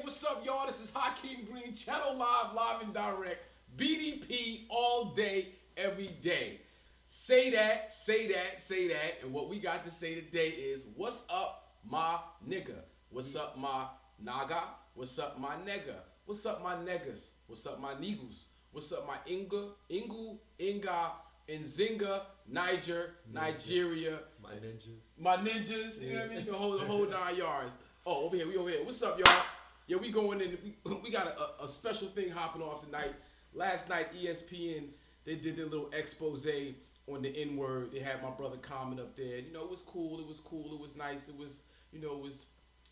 what's up, y'all? This is Hakeem Green, Channel Live and direct. BDP all day, every day. Say that, say that, say that. And what we got to say today is, what's up, my nigga? What's up, my Naga? What's up, my nigga? What's up, my niggas? What's up, my niggas? What's up, my Inga, Inga, Nzinga, Niger, Nigeria. My ninjas, you know what I mean? The whole 9 yards. Oh, over here, we over here. What's up, y'all? Yeah, we going in. We got a special thing hopping off tonight. Last night, ESPN, they did their little expose on the N-word. They had my brother comment up there. You know, it was cool. It was nice. It was, you know, it was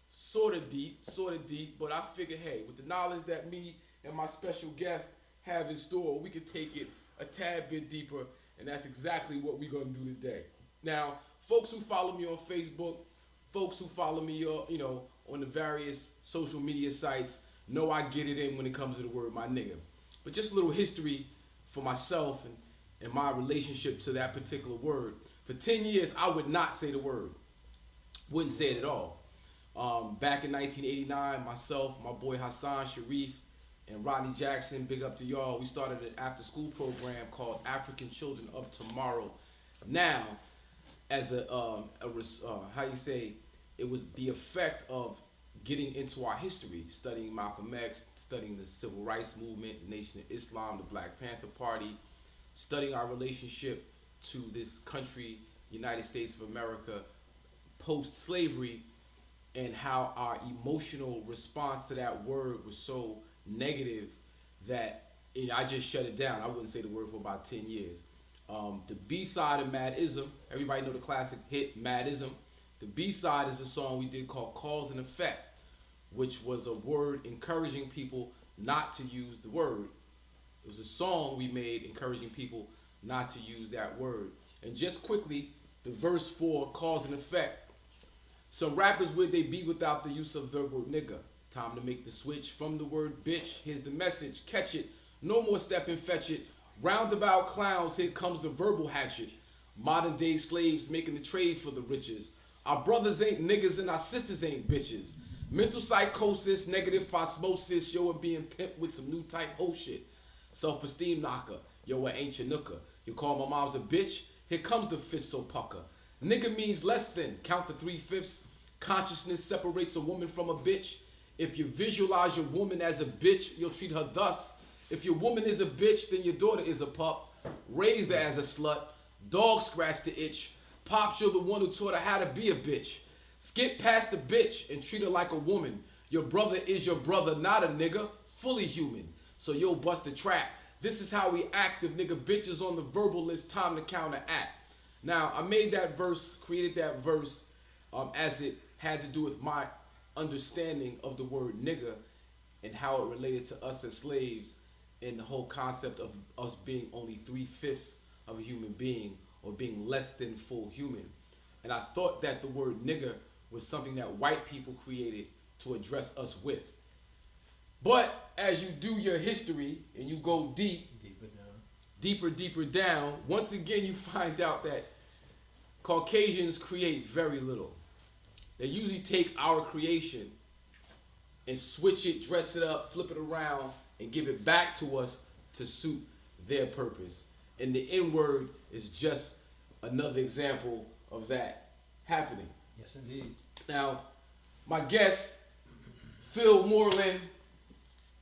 sort of deep. But I figured, hey, with the knowledge that me and my special guest have in store, we could take it a tad bit deeper, and that's exactly what we're going to do today. Now, folks who follow me on Facebook, folks who follow me, you know, on the various social media sites, know I get it in when it comes to the word my nigga. But just a little history for myself and my relationship to that particular word. For 10 years, I would not say the word. Wouldn't say it at all. Back in 1989, myself, my boy Hassan Sharif, and Rodney Jackson, big up to y'all, we started an after-school program called African Children of Tomorrow. Now, as it was the effect of getting into our history, studying Malcolm X, studying the Civil Rights Movement, the Nation of Islam, the Black Panther Party, studying our relationship to this country, United States of America, post-slavery, and how our emotional response to that word was so negative that I just shut it down. I wouldn't say the word for about 10 years. The B-side of Madism, everybody know the classic hit Madism. The B-side is a song we did called Cause and Effect, which was a word encouraging people not to use the word. It was a song we made encouraging people not to use that word. And just quickly, the verse for Cause and Effect. Some rappers would they be without the use of the word nigga. Time to make the switch from the word bitch. Here's the message, catch it. No more step and fetch it. Roundabout clowns, here comes the verbal hatchet. Modern day slaves making the trade for the riches. Our brothers ain't niggas and our sisters ain't bitches. Mental psychosis, negative osmosis, yo, we're being pimped with some new type ho shit. Self-esteem knocker, yo, I ain't your nooker. You call my mom's a bitch, here comes the fist so pucker. Nigga means less than, count the 3/5. Consciousness separates a woman from a bitch. If you visualize your woman as a bitch, you'll treat her thus. If your woman is a bitch, then your daughter is a pup. Raised her as a slut. Dog scratch the itch. Pops, you're the one who taught her how to be a bitch. Skip past the bitch and treat her like a woman. Your brother is your brother, not a nigga, fully human. So yo, bust the trap. This is how we act if nigga bitches on the verbal list, time to counteract. Now, I made that verse, created that verse as it had to do with my understanding of the word nigga and how it related to us as slaves and the whole concept of us being only 3/5 of a human being or being less than full human. And I thought that the word nigger was something that white people created to address us with. But as you do your history and you go deeper down, once again you find out that Caucasians create very little. They usually take our creation and switch it, dress it up, flip it around, and give it back to us to suit their purpose. And the N-word is just another example of that happening. Yes, indeed. Now, my guest, Phil Moreland,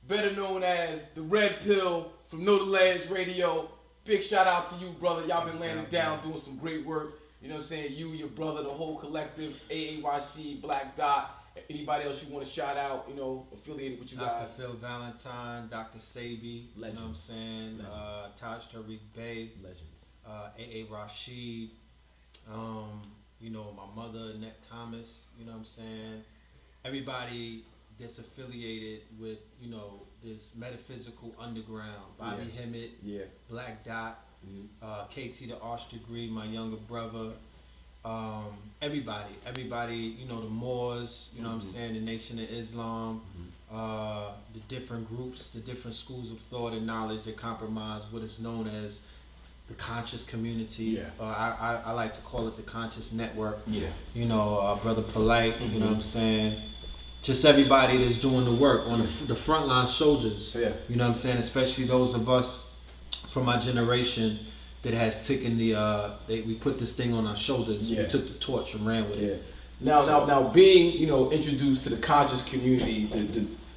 better known as the Red Pill from Know the Ledge Radio. Big shout out to you, brother. Y'all been laying it down, doing some great work. You know what I'm saying? You, your brother, the whole collective, AAYC, Black Dot. Anybody else you want to shout out, you know, affiliated with you guys? Dr. Phil Valentine, Dr. Sabi, you know what I'm saying? Taj Tariq Bey, Legends. AA Rashid, you know, my mother, Annette Thomas, you know what I'm saying? Everybody that's affiliated with, you know, this metaphysical underground. Bobby Hemmett, Black Dot, KT the Arch Degree, my younger brother. Everybody, you know, the Moors, you know what I'm saying, the Nation of Islam, the different groups, the different schools of thought and knowledge that compromise what is known as the conscious community. I like to call it the conscious network. You know, Brother Polite, you know what I'm saying, just everybody that's doing the work on the frontline soldiers. Yeah. You know what I'm saying? Especially those of us from our generation that has taken we put this thing on our shoulders. Yeah. We took the torch and ran with it. Now, being introduced to the conscious community,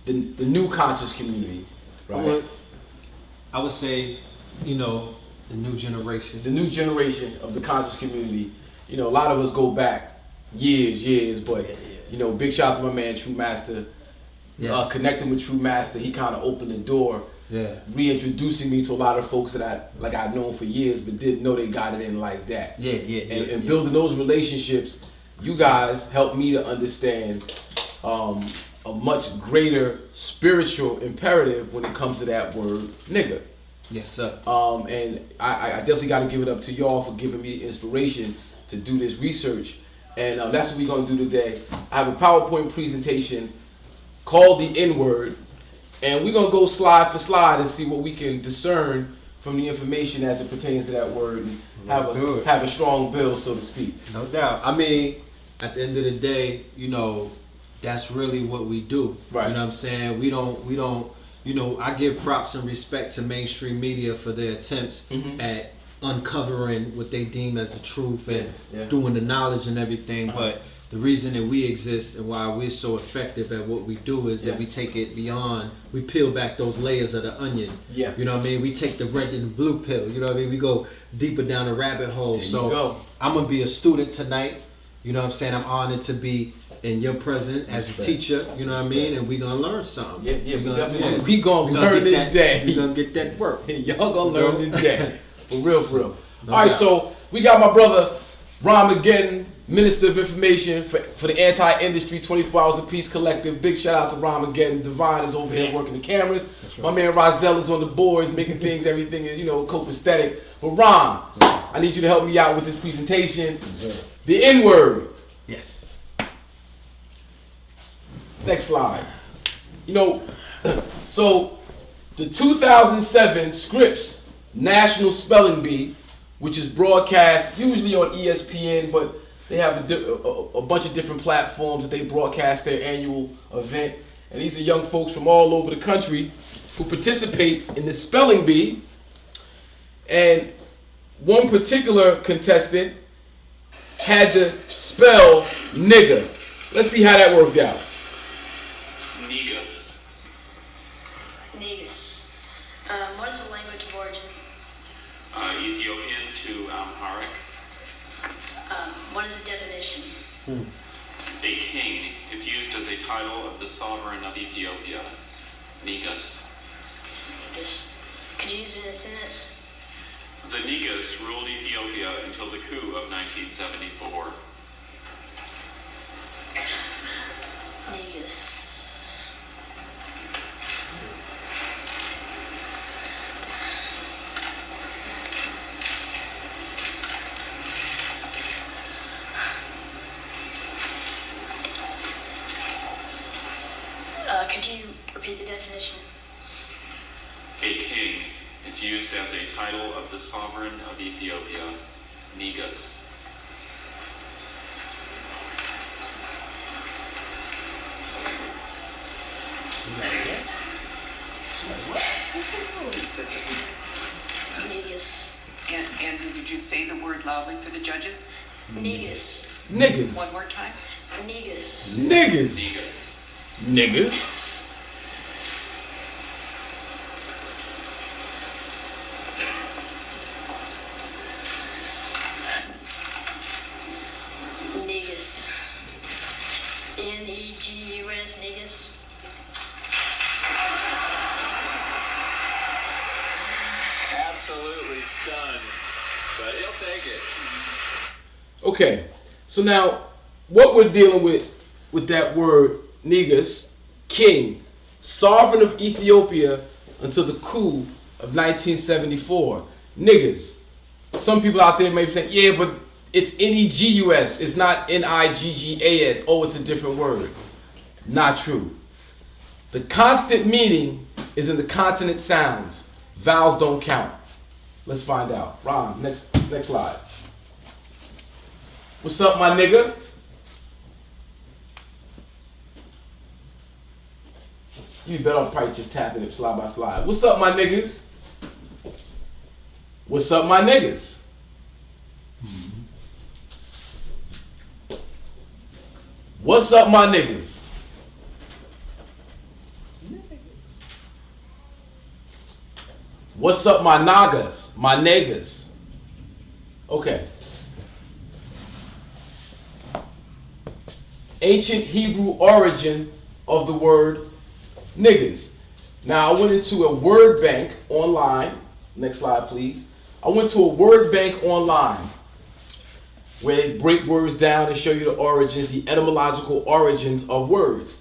the new conscious community, right? I would say, the new generation. The new generation of the conscious community. A lot of us go back years, but big shout out to my man True Master. Yes. Connecting with True Master, he kind of opened the door. Yeah. Reintroducing me to a lot of folks that I've known for years, but didn't know they got it in like that. And building those relationships, you guys helped me to understand a much greater spiritual imperative when it comes to that word nigga. Yes, sir. And I definitely got to give it up to y'all for giving me the inspiration to do this research. And that's what we're going to do today. I have a PowerPoint presentation called the N-word. And we're going to go slide for slide and see what we can discern from the information as it pertains to that word and have a strong build, so to speak. No doubt. I mean, at the end of the day, that's really what we do. Right. You know what I'm saying? We don't, I give props and respect to mainstream media for their attempts at uncovering what they deem as the truth and doing the knowledge and everything. But the reason that we exist and why we're so effective at what we do is that we take it beyond, we peel back those layers of the onion. Yeah. You know what I mean? We take the red and the blue pill. You know what I mean? We go deeper down the rabbit hole. There you go. I'm going to be a student tonight. You know what I'm saying? I'm honored to be in your presence as a teacher. You know what I mean? And we're going to learn something. We going to learn today. We're going to get that work. Y'all going to learn today. For real. No All right, so we got my brother, Ron McGetton, Minister of Information for the Anti-Industry 24 Hours of Peace Collective. Big shout out to Ron McGetton. Divine is over here working the cameras. Right. My man Rozelle is on the boards, making things, everything is, copacetic. But Ron, I need you to help me out with this presentation. The N-word. Yes. Next slide. So the 2007 Scripps National Spelling Bee, which is broadcast usually on ESPN, but they have a bunch of different platforms that they broadcast their annual event. And these are young folks from all over the country who participate in the spelling bee. And one particular contestant had to spell nigga. Let's see how that worked out. Negus. What is the language of origin? Ethiopian to Amharic. What is the definition? A king. It's used as a title of the sovereign of Ethiopia. Negus. Could you use it in a sentence? The Negus ruled Ethiopia until the coup of 1974. Negus. Could you repeat the definition? A king. It's used as a title of the sovereign of Ethiopia. Negus. Negus. Andrew, did you say the word loudly for the judges? Negus. Niggas. One more time. Negus. Niggas. Negus. Negus. Negus. Negus. Absolutely stunned, but he'll take it. Okay, so now what we're dealing with that word Negus, king, sovereign of Ethiopia until the coup of 1974. Niggas. Some people out there may be saying, yeah, but it's N-E-G-U-S. It's not N-I-G-G-A-S. Oh, it's a different word. Not true. The constant meaning is in the consonant sounds. Vowels don't count. Let's find out. Ron, next slide. What's up, my nigga? You be better off probably just tapping it slide by slide. What's up, my niggas? What's up, my niggas? What's up, my niggas? What's up, my Nagas, my niggas? Okay. Ancient Hebrew origin of the word niggas. Now, I went into a word bank online. Next slide, please. I went to a word bank online where they break words down and show you the origins, the etymological origins of words.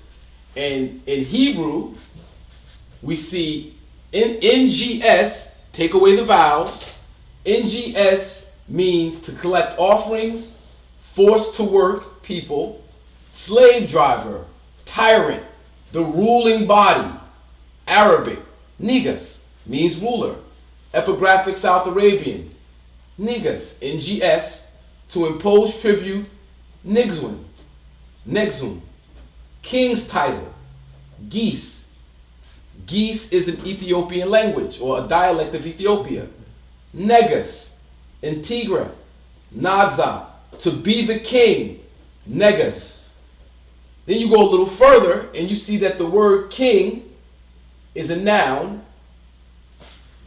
And in Hebrew, we see NGS, take away the vowels. NGS means to collect offerings, forced to work people, slave driver, tyrant, the ruling body. Arabic, nigas, means ruler. Epigraphic South Arabian, nigas, NGS, to impose tribute, nigzun, negzun. King's title, geese. Geese is an Ethiopian language or a dialect of Ethiopia. Negus, Integra, Nagza, to be the king, negus. Then you go a little further and you see that the word king is a noun,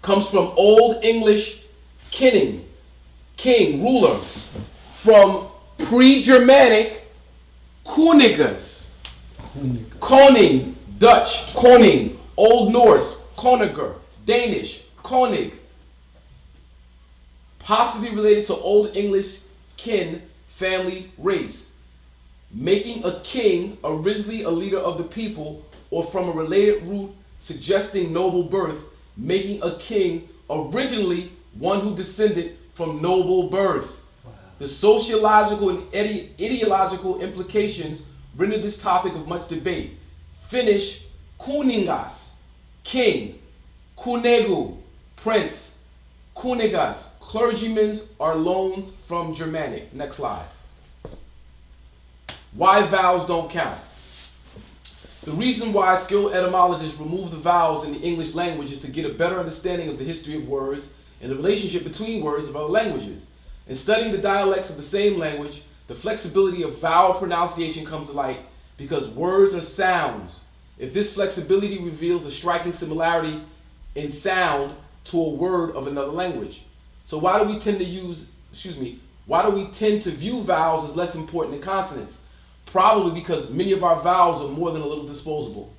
comes from Old English kinning, king, ruler, from pre-Germanic kunigas, koning, Dutch, koning, Old Norse, koniger, Danish, konig, possibly related to Old English kin, family, race. Making a king originally a leader of the people or from a related root suggesting noble birth, making a king originally one who descended from noble birth. Wow. The sociological and ideological implications render this topic of much debate. Finnish, kuningas, king, kunegu, prince, kunigas, clergymen are loans from Germanic. Next slide. Why vowels don't count. The reason why skilled etymologists remove the vowels in the English language is to get a better understanding of the history of words and the relationship between words of other languages. In studying the dialects of the same language, the flexibility of vowel pronunciation comes to light because words are sounds. If this flexibility reveals a striking similarity in sound to a word of another language. So why do we tend to view vowels as less important than consonants? Probably because many of our vowels are more than a little disposable.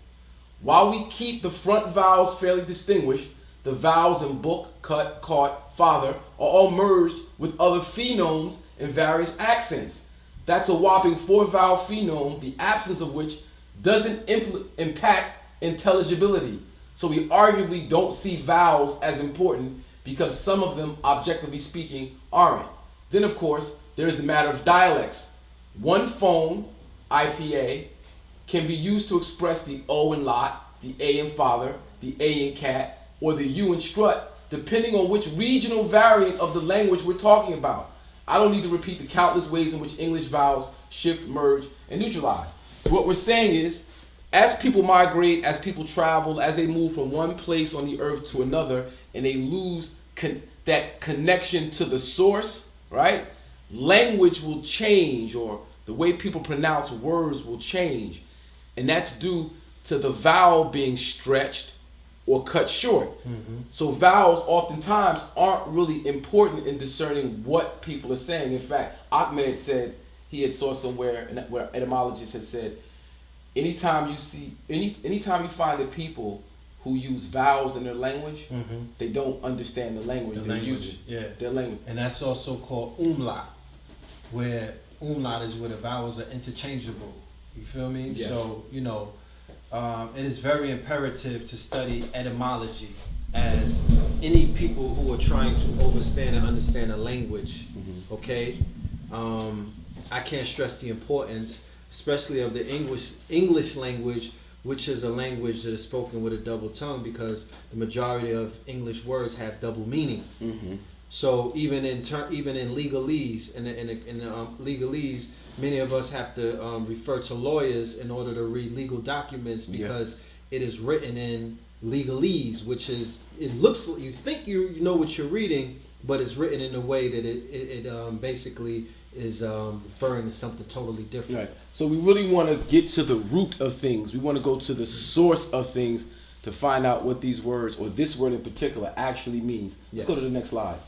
While we keep the front vowels fairly distinguished, the vowels in book, cut, caught, father are all merged with other phonemes and various accents. That's a whopping 4-vowel phenome, the absence of which doesn't impact intelligibility. So we arguably don't see vowels as important because some of them, objectively speaking, aren't. Then, of course, there is the matter of dialects. One phone, IPA, can be used to express the O in lot, the A in father, the A in cat, or the U in strut, depending on which regional variant of the language we're talking about. I don't need to repeat the countless ways in which English vowels shift, merge, and neutralize. So what we're saying is, as people migrate, as people travel, as they move from one place on the earth to another, and they lose that connection to the source, right? Language will change, or the way people pronounce words will change. And that's due to the vowel being stretched or cut short. Mm-hmm. So vowels oftentimes aren't really important in discerning what people are saying. In fact, Ahmed said, he had saw somewhere where etymologists had said, anytime you find that people who use vowels in their language, mm-hmm. they don't understand the language they're using. Yeah. Their language. And that's also called umlaut, where umlaut is where the vowels are interchangeable. You feel me? Yes. So, it is very imperative to study etymology as any people who are trying to understand and understand a language, mm-hmm. okay? I can't stress the importance, especially of the English language, which is a language that is spoken with a double tongue, because the majority of English words have double meanings. Mm-hmm. So even in legalese, in legalese, many of us have to refer to lawyers in order to read legal documents, because it is written in legalese, which is, it looks, you think you know what you're reading, but it's written in a way that it basically is referring to something totally different. Right. So we really want to get to the root of things. We want to go to the source of things to find out what these words, or this word in particular, actually means. Let's go to the next slide.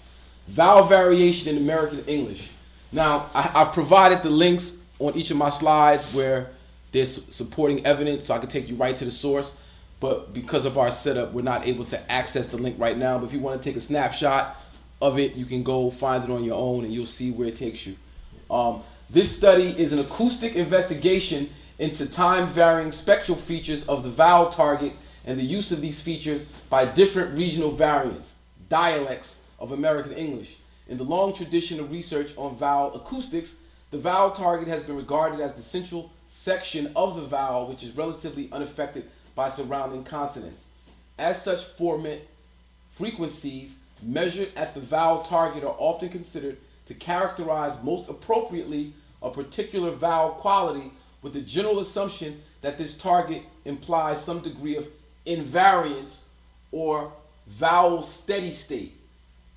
Vowel variation in American English. Now, I've provided the links on each of my slides where there's supporting evidence, so I can take you right to the source. But because of our setup, we're not able to access the link right now. But if you want to take a snapshot of it, you can go find it on your own, and you'll see where it takes you. This study is an acoustic investigation into time-varying spectral features of the vowel target and the use of these features by different regional variants, dialects of American English. In the long tradition of research on vowel acoustics, the vowel target has been regarded as the central section of the vowel, which is relatively unaffected by surrounding consonants. As such, frequencies measured at the vowel target are often considered to characterize most appropriately a particular vowel quality, with the general assumption that this target implies some degree of invariance or vowel steady state.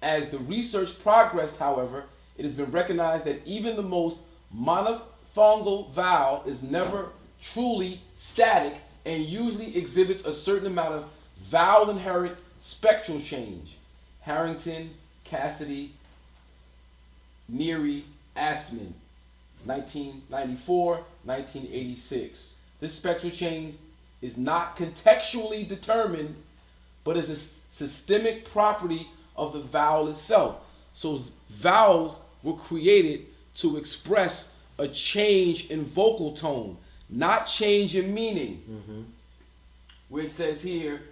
As the research progressed, however, it has been recognized that even the most monophthongal vowel is never truly static and usually exhibits a certain amount of vowel inherent spectral change. Harrington, Cassidy, Neary, Assman, 1994, 1986. This spectral change is not contextually determined, but is a systemic property of the vowel itself. So vowels were created to express a change in vocal tone, not change in meaning. Where it says here,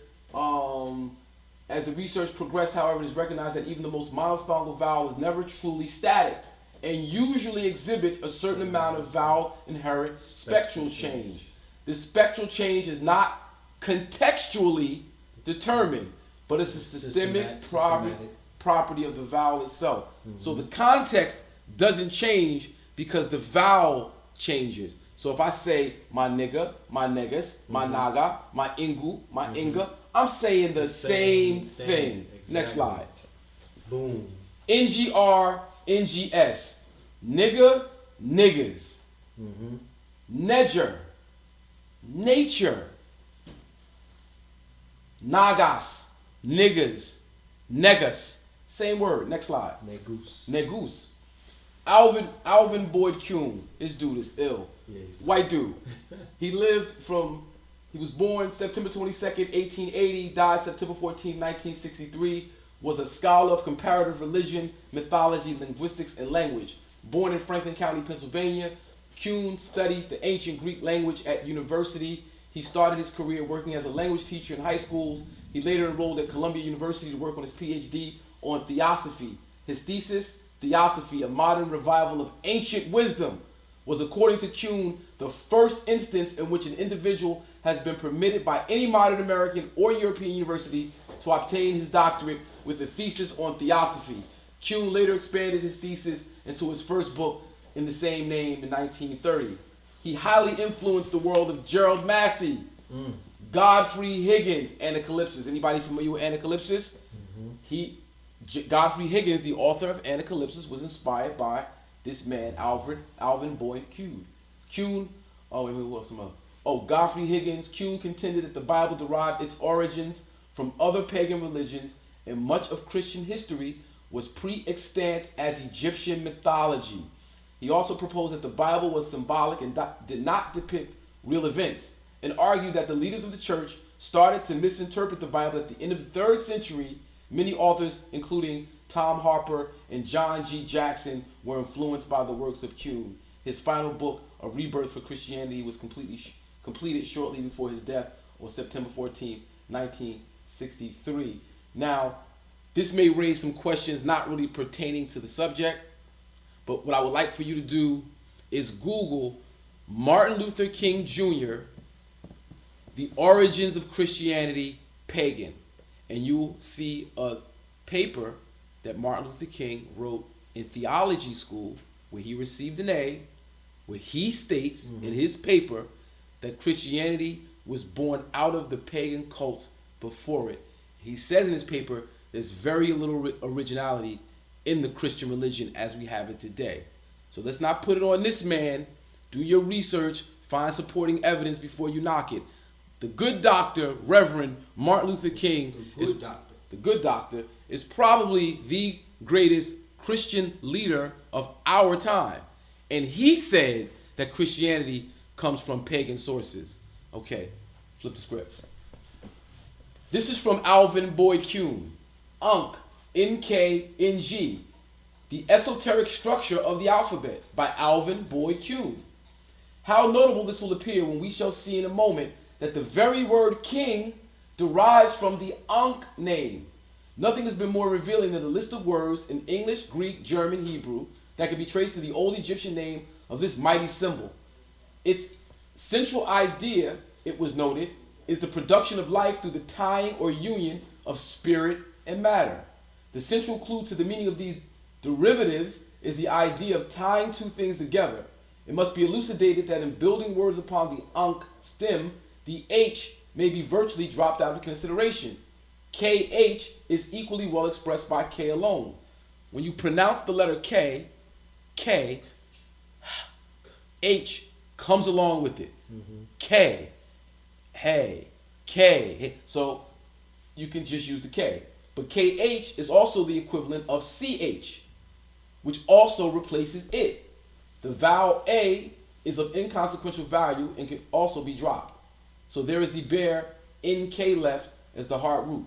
as the research progressed, however, it is recognized that even the most monophthongal vowel is never truly static and usually exhibits a certain amount of vowel inherent spectral change. This spectral change is not contextually determined, but it's a systemic property of the vowel itself. So the context doesn't change because the vowel changes. So if I say my nigga, my negus, my naga, my ingu, my inga, I'm saying the same thing. Exactly. Next slide. Boom. NGR, NGS. Nigga, niggas. Nedger, nature. Nagas, niggas, negus. Same word. Next slide. Negus. Alvin Boyd Kuhn. This dude is ill. Yeah, white dude. He was born September 22nd, 1880, died September 14, 1963, was a scholar of comparative religion, mythology, linguistics, and language. Born in Franklin County, Pennsylvania, Kuhn studied the ancient Greek language at university. He started his career working as a language teacher in high schools. He later enrolled at Columbia University to work on his PhD on theosophy. His thesis, Theosophy, a modern revival of ancient wisdom, was, according to Kuhn, the first instance in which an individual has been permitted by any modern American or European university to obtain his doctorate with a thesis on theosophy. Kuhn later expanded his thesis into his first book in the same name in 1930. He highly influenced the world of Gerald Massey, Godfrey Higgins, Anacalypsis. Anybody familiar with Anacalypsis? Godfrey Higgins, the author of Anacalypsis, was inspired by this man, Alvin Boyd Kuhn. Godfrey Higgins. Kuhn contended that the Bible derived its origins from other pagan religions, and much of Christian history was pre-extant as Egyptian mythology. He also proposed that the Bible was symbolic and did not depict real events, and argued that the leaders of the church started to misinterpret the Bible at the end of the 3rd century. Many authors, including Tom Harper and John G. Jackson, were influenced by the works of Kuhn. His final book, A Rebirth for Christianity, was completed shortly before his death on September 14, 1963. Now, this may raise some questions not really pertaining to the subject, but what I would like for you to do is Google Martin Luther King Jr., The Origins of Christianity, Pagan, and you'll see a paper that Martin Luther King wrote in theology school, where he received an A, where he states in his paper that Christianity was born out of the pagan cults before it. He says in his paper there's very little originality in the Christian religion as we have it today. So let's not put it on this man. Do your research, find supporting evidence before you knock it. The good doctor, Reverend Martin Luther King, the good doctor is probably the greatest Christian leader of our time. And he said that Christianity comes from pagan sources. Okay, flip the script. This is from Alvin Boyd Kuhn. Ankh, N-K-N-G. The Esoteric Structure of the Alphabet by Alvin Boyd Kuhn. How notable this will appear when we shall see in a moment that the very word king derives from the Ankh name. Nothing has been more revealing than the list of words in English, Greek, German, Hebrew that can be traced to the old Egyptian name of this mighty symbol. Its central idea, it was noted, is the production of life through the tying or union of spirit and matter. The central clue to the meaning of these derivatives is the idea of tying two things together. It must be elucidated that in building words upon the Ankh stem, the H may be virtually dropped out of consideration. KH is equally well expressed by K alone. When you pronounce the letter K, K, H comes along with it. K, hey, K. Hey. So you can just use the K. But KH is also the equivalent of CH, which also replaces it. The vowel A is of inconsequential value and can also be dropped. So there is the bare NK left as the hard root.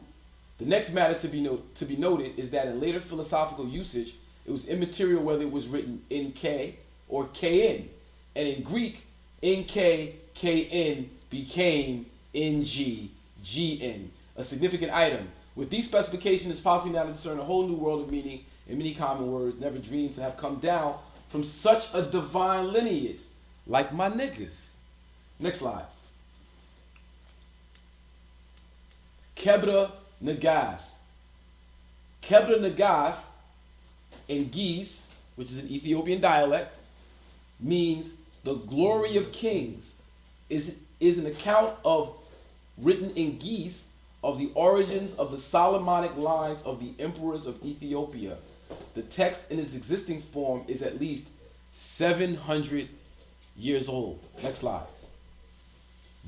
The next matter to be noted is that in later philosophical usage, it was immaterial whether it was written NK or KN. And in Greek, NK, KN became NG, GN, a significant item. With these specifications, it's possible now to discern a whole new world of meaning in many common words never dreamed to have come down from such a divine lineage, like my niggas. Next slide. Kebra Nagast. Kebra Nagast in Ge'ez, which is an Ethiopian dialect, means the glory of kings. Is an account of written in Ge'ez of the origins of the Solomonic lines of the emperors of Ethiopia. The text in its existing form is at least 700 years old. Next slide.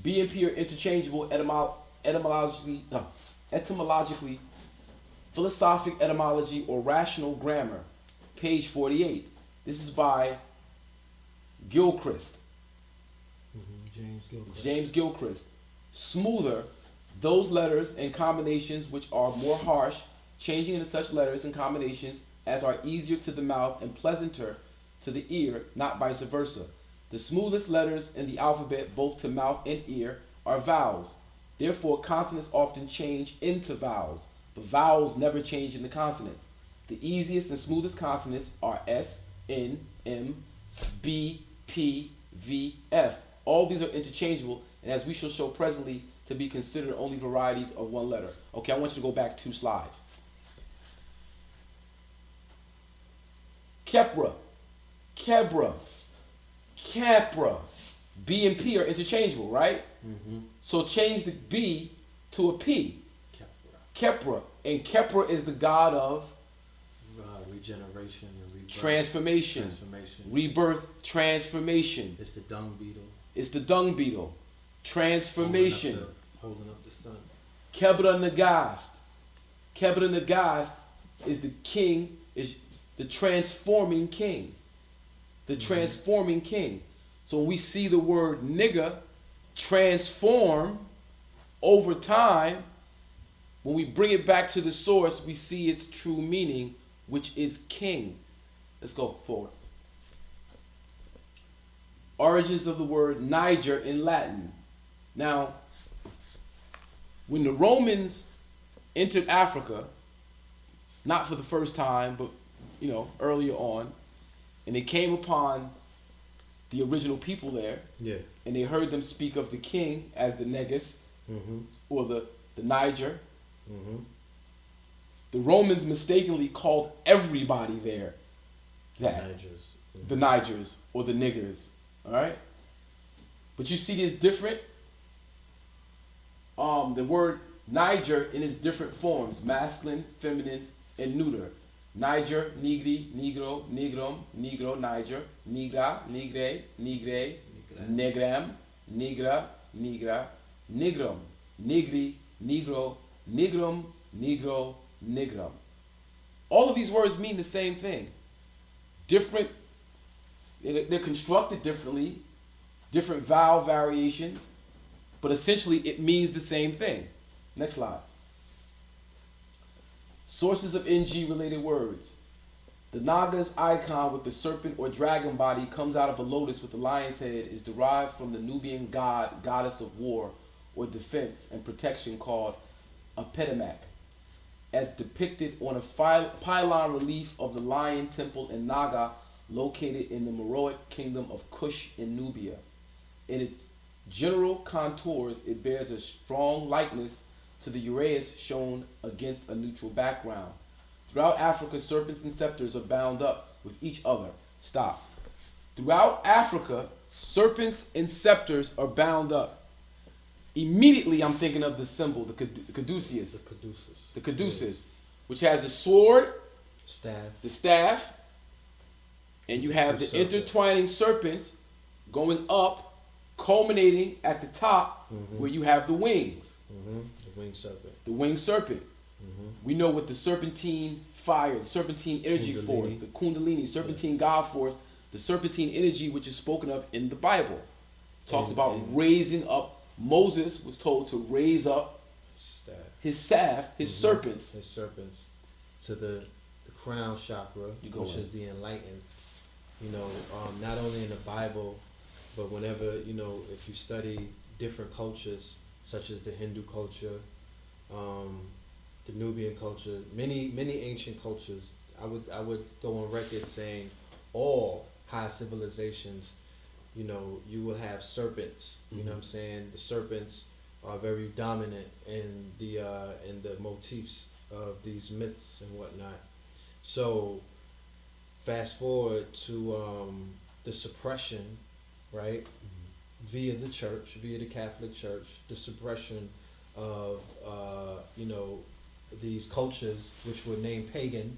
B and P are interchangeable etymologically, philosophic etymology or rational grammar, page 48. This is by Gilchrist. James Gilchrist. Smoother, those letters and combinations which are more harsh, changing into such letters and combinations as are easier to the mouth and pleasanter to the ear, not vice versa. The smoothest letters in the alphabet, both to mouth and ear, are vowels. Therefore, consonants often change into vowels, but vowels never change into consonants. The easiest and smoothest consonants are S, N, M, B, P, V, F. All these are interchangeable, and as we shall show presently, to be considered only varieties of one letter. Okay, I want you to go back 2 slides. Kepra, Kebra, Capra. B and P are interchangeable, right? So change the B to a P. Kepra. And Kepra is the god of regeneration and rebirth. Transformation. Rebirth, transformation. It's the dung beetle. It's the dung beetle. Transformation. Holding up the sun. Kebra Nagast. Kebra Nagast is the king, is the transforming king. The transforming king. So when we see the word nigga transform over time, when we bring it back to the source, we see its true meaning, which is king. Let's go forward. Origins of the word Niger in Latin. Now, when the Romans entered Africa, not for the first time, but earlier on, and they came upon the original people there, and they heard them speak of the king as the Negus, or the Niger. The Romans mistakenly called everybody there that. The Nigers or the niggers. All right? But you see this different? the word Niger in its different forms, masculine, feminine, and neuter. Niger, Nigri, Negro, Negrom, Negro, Niger, Nigra, Nigre, Nigre, Negram, Nigra, Nigra, Nigrom, Nigri, Negro, Nigrom, Negro, Nigrom. All of these words mean the same thing. Different, they're constructed differently, different vowel variations, but essentially it means the same thing. Next slide. Sources of NG related words. The Naga's icon with the serpent or dragon body comes out of a lotus with the lion's head is derived from the Nubian goddess of war or defense and protection called Apetamak, as depicted on a pylon relief of the lion temple in Naga located in the Meroic kingdom of Kush in Nubia. In its general contours, it bears a strong likeness to the uraeus shown against a neutral background. Throughout Africa, serpents and scepters are bound up with each other. Stop. Throughout Africa, serpents and scepters are bound up. Immediately, I'm thinking of the symbol, the caduceus. The caduceus, which has a sword, the staff, and you have the intertwining serpents going up, culminating at the top where you have the wings. The winged serpent. The winged serpent. We know what the serpentine fire, the serpentine energy force, the kundalini, serpentine God force, the serpentine energy which is spoken of in the Bible. Talks about raising up. Moses was told to raise up his staff, his serpents. His serpents to the crown chakra, which is the enlightened. You know, not only in the Bible, but whenever, you know, if you study different cultures, such as the Hindu culture, the Nubian culture, many ancient cultures, I would go on record saying all high civilizations, you know, you will have serpents. You know what I'm saying? The serpents are very dominant in the motifs of these myths and whatnot. So fast forward to the suppression, right? Via the church, via the Catholic Church, the suppression of you know, these cultures which were named pagan,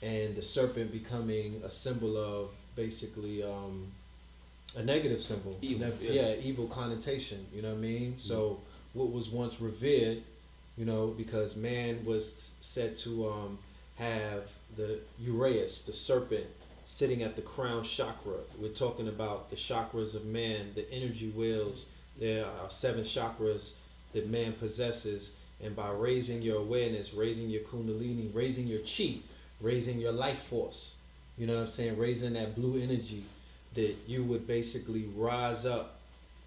and the serpent becoming a symbol of basically a negative symbol, evil connotation. You know what I mean? So what was once revered, you know, because man was said to have the uraeus, the serpent, sitting at the crown chakra. We're talking about the chakras of man, the energy wheels. There are 7 chakras that man possesses, and by raising your awareness, raising your kundalini, raising your chi, raising your life force, you know what I'm saying, raising that blue energy, that you would basically rise up,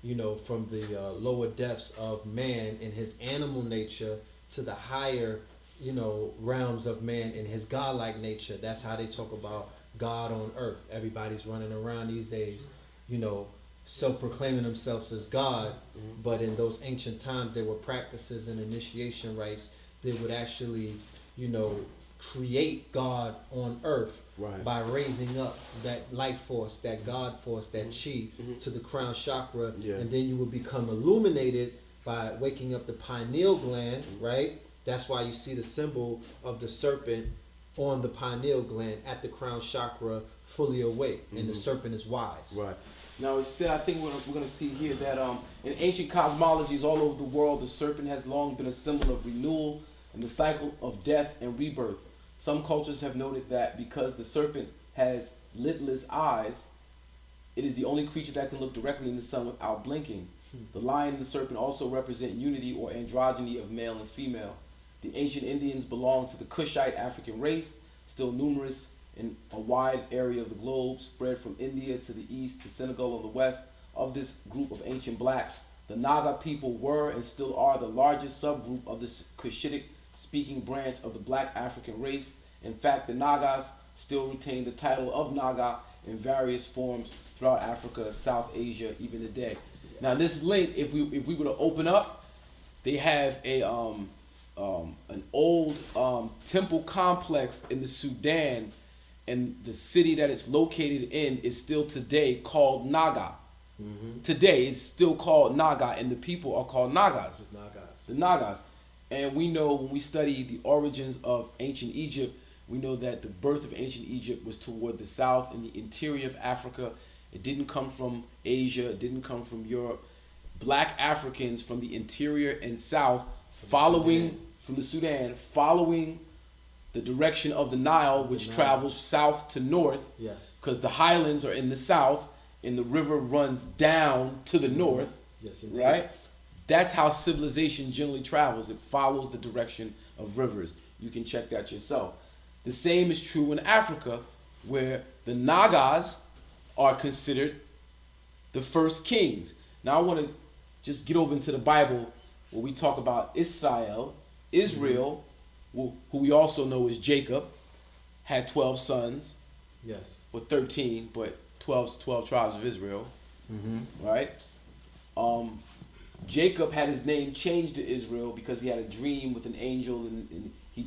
you know, from the lower depths of man in his animal nature to the higher, you know, realms of man in his godlike nature. That's how they talk about God on earth. Everybody's running around these days, you know, self-proclaiming themselves as God, but in those ancient times there were practices and initiation rites that would actually, you know, create God on earth by raising up that life force, that God force, that chi to the crown chakra, and then you would become illuminated by waking up the pineal gland, right? That's why you see the symbol of the serpent on the pineal gland at the crown chakra, fully awake, and the serpent is wise. Right. Now it said, I think we're going to see here that in ancient cosmologies all over the world, the serpent has long been a symbol of renewal and the cycle of death and rebirth. Some cultures have noted that because the serpent has lidless eyes, it is the only creature that can look directly in the sun without blinking. The lion and the serpent also represent unity or androgyny of male and female. The ancient Indians belonged to the Kushite African race, still numerous in a wide area of the globe, spread from India to the east to Senegal on the west. Of this group of ancient blacks, the Naga people were and still are the largest subgroup of the Cushitic speaking branch of the black African race. In fact, the Nagas still retain the title of Naga in various forms throughout Africa, South Asia, even today. Now this link, if we were to open up, they have a an old temple complex in the Sudan, and the city that it's located in is still today called Naga. Today, it's still called Naga, and the people are called Nagas. The Nagas. And we know when we study the origins of ancient Egypt, we know that the birth of ancient Egypt was toward the south in the interior of Africa. It didn't come from Asia. It didn't come from Europe. Black Africans from the interior and south, following from the Sudan, following the direction of the Nile, which travels south to north. Yes. Because the highlands are in the south, and the river runs down to the north. Yes, indeed. Right? That's how civilization generally travels. It follows the direction of rivers. You can check that yourself. The same is true in Africa, where the Nagas are considered the first kings. Now I want to just get over into the Bible where we talk about Israel, who we also know as Jacob, had 12 sons. Yes. Or 13, but 12 tribes of Israel. Right? Jacob had his name changed to Israel because he had a dream with an angel, and he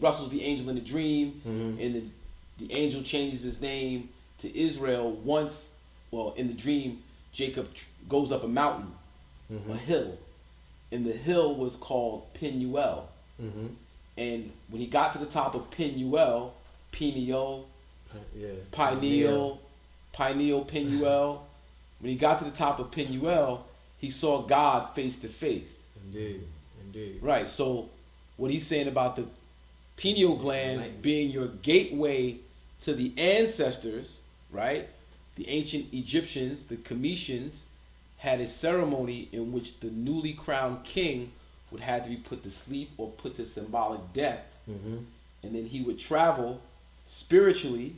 wrestles the angel in a dream, and the angel changes his name to Israel once. Well, in the dream, Jacob goes up a mountain, a hill, and the hill was called Peniel. And when he got to the top of Peniel, Peniel, Peniel. When he got to the top of Peniel, he saw God face to face. Indeed. Right. So what he's saying about the pineal gland being your gateway to the ancestors, right? The ancient Egyptians, the Cometians, had a ceremony in which the newly crowned king would have to be put to sleep or put to symbolic death. And then he would travel spiritually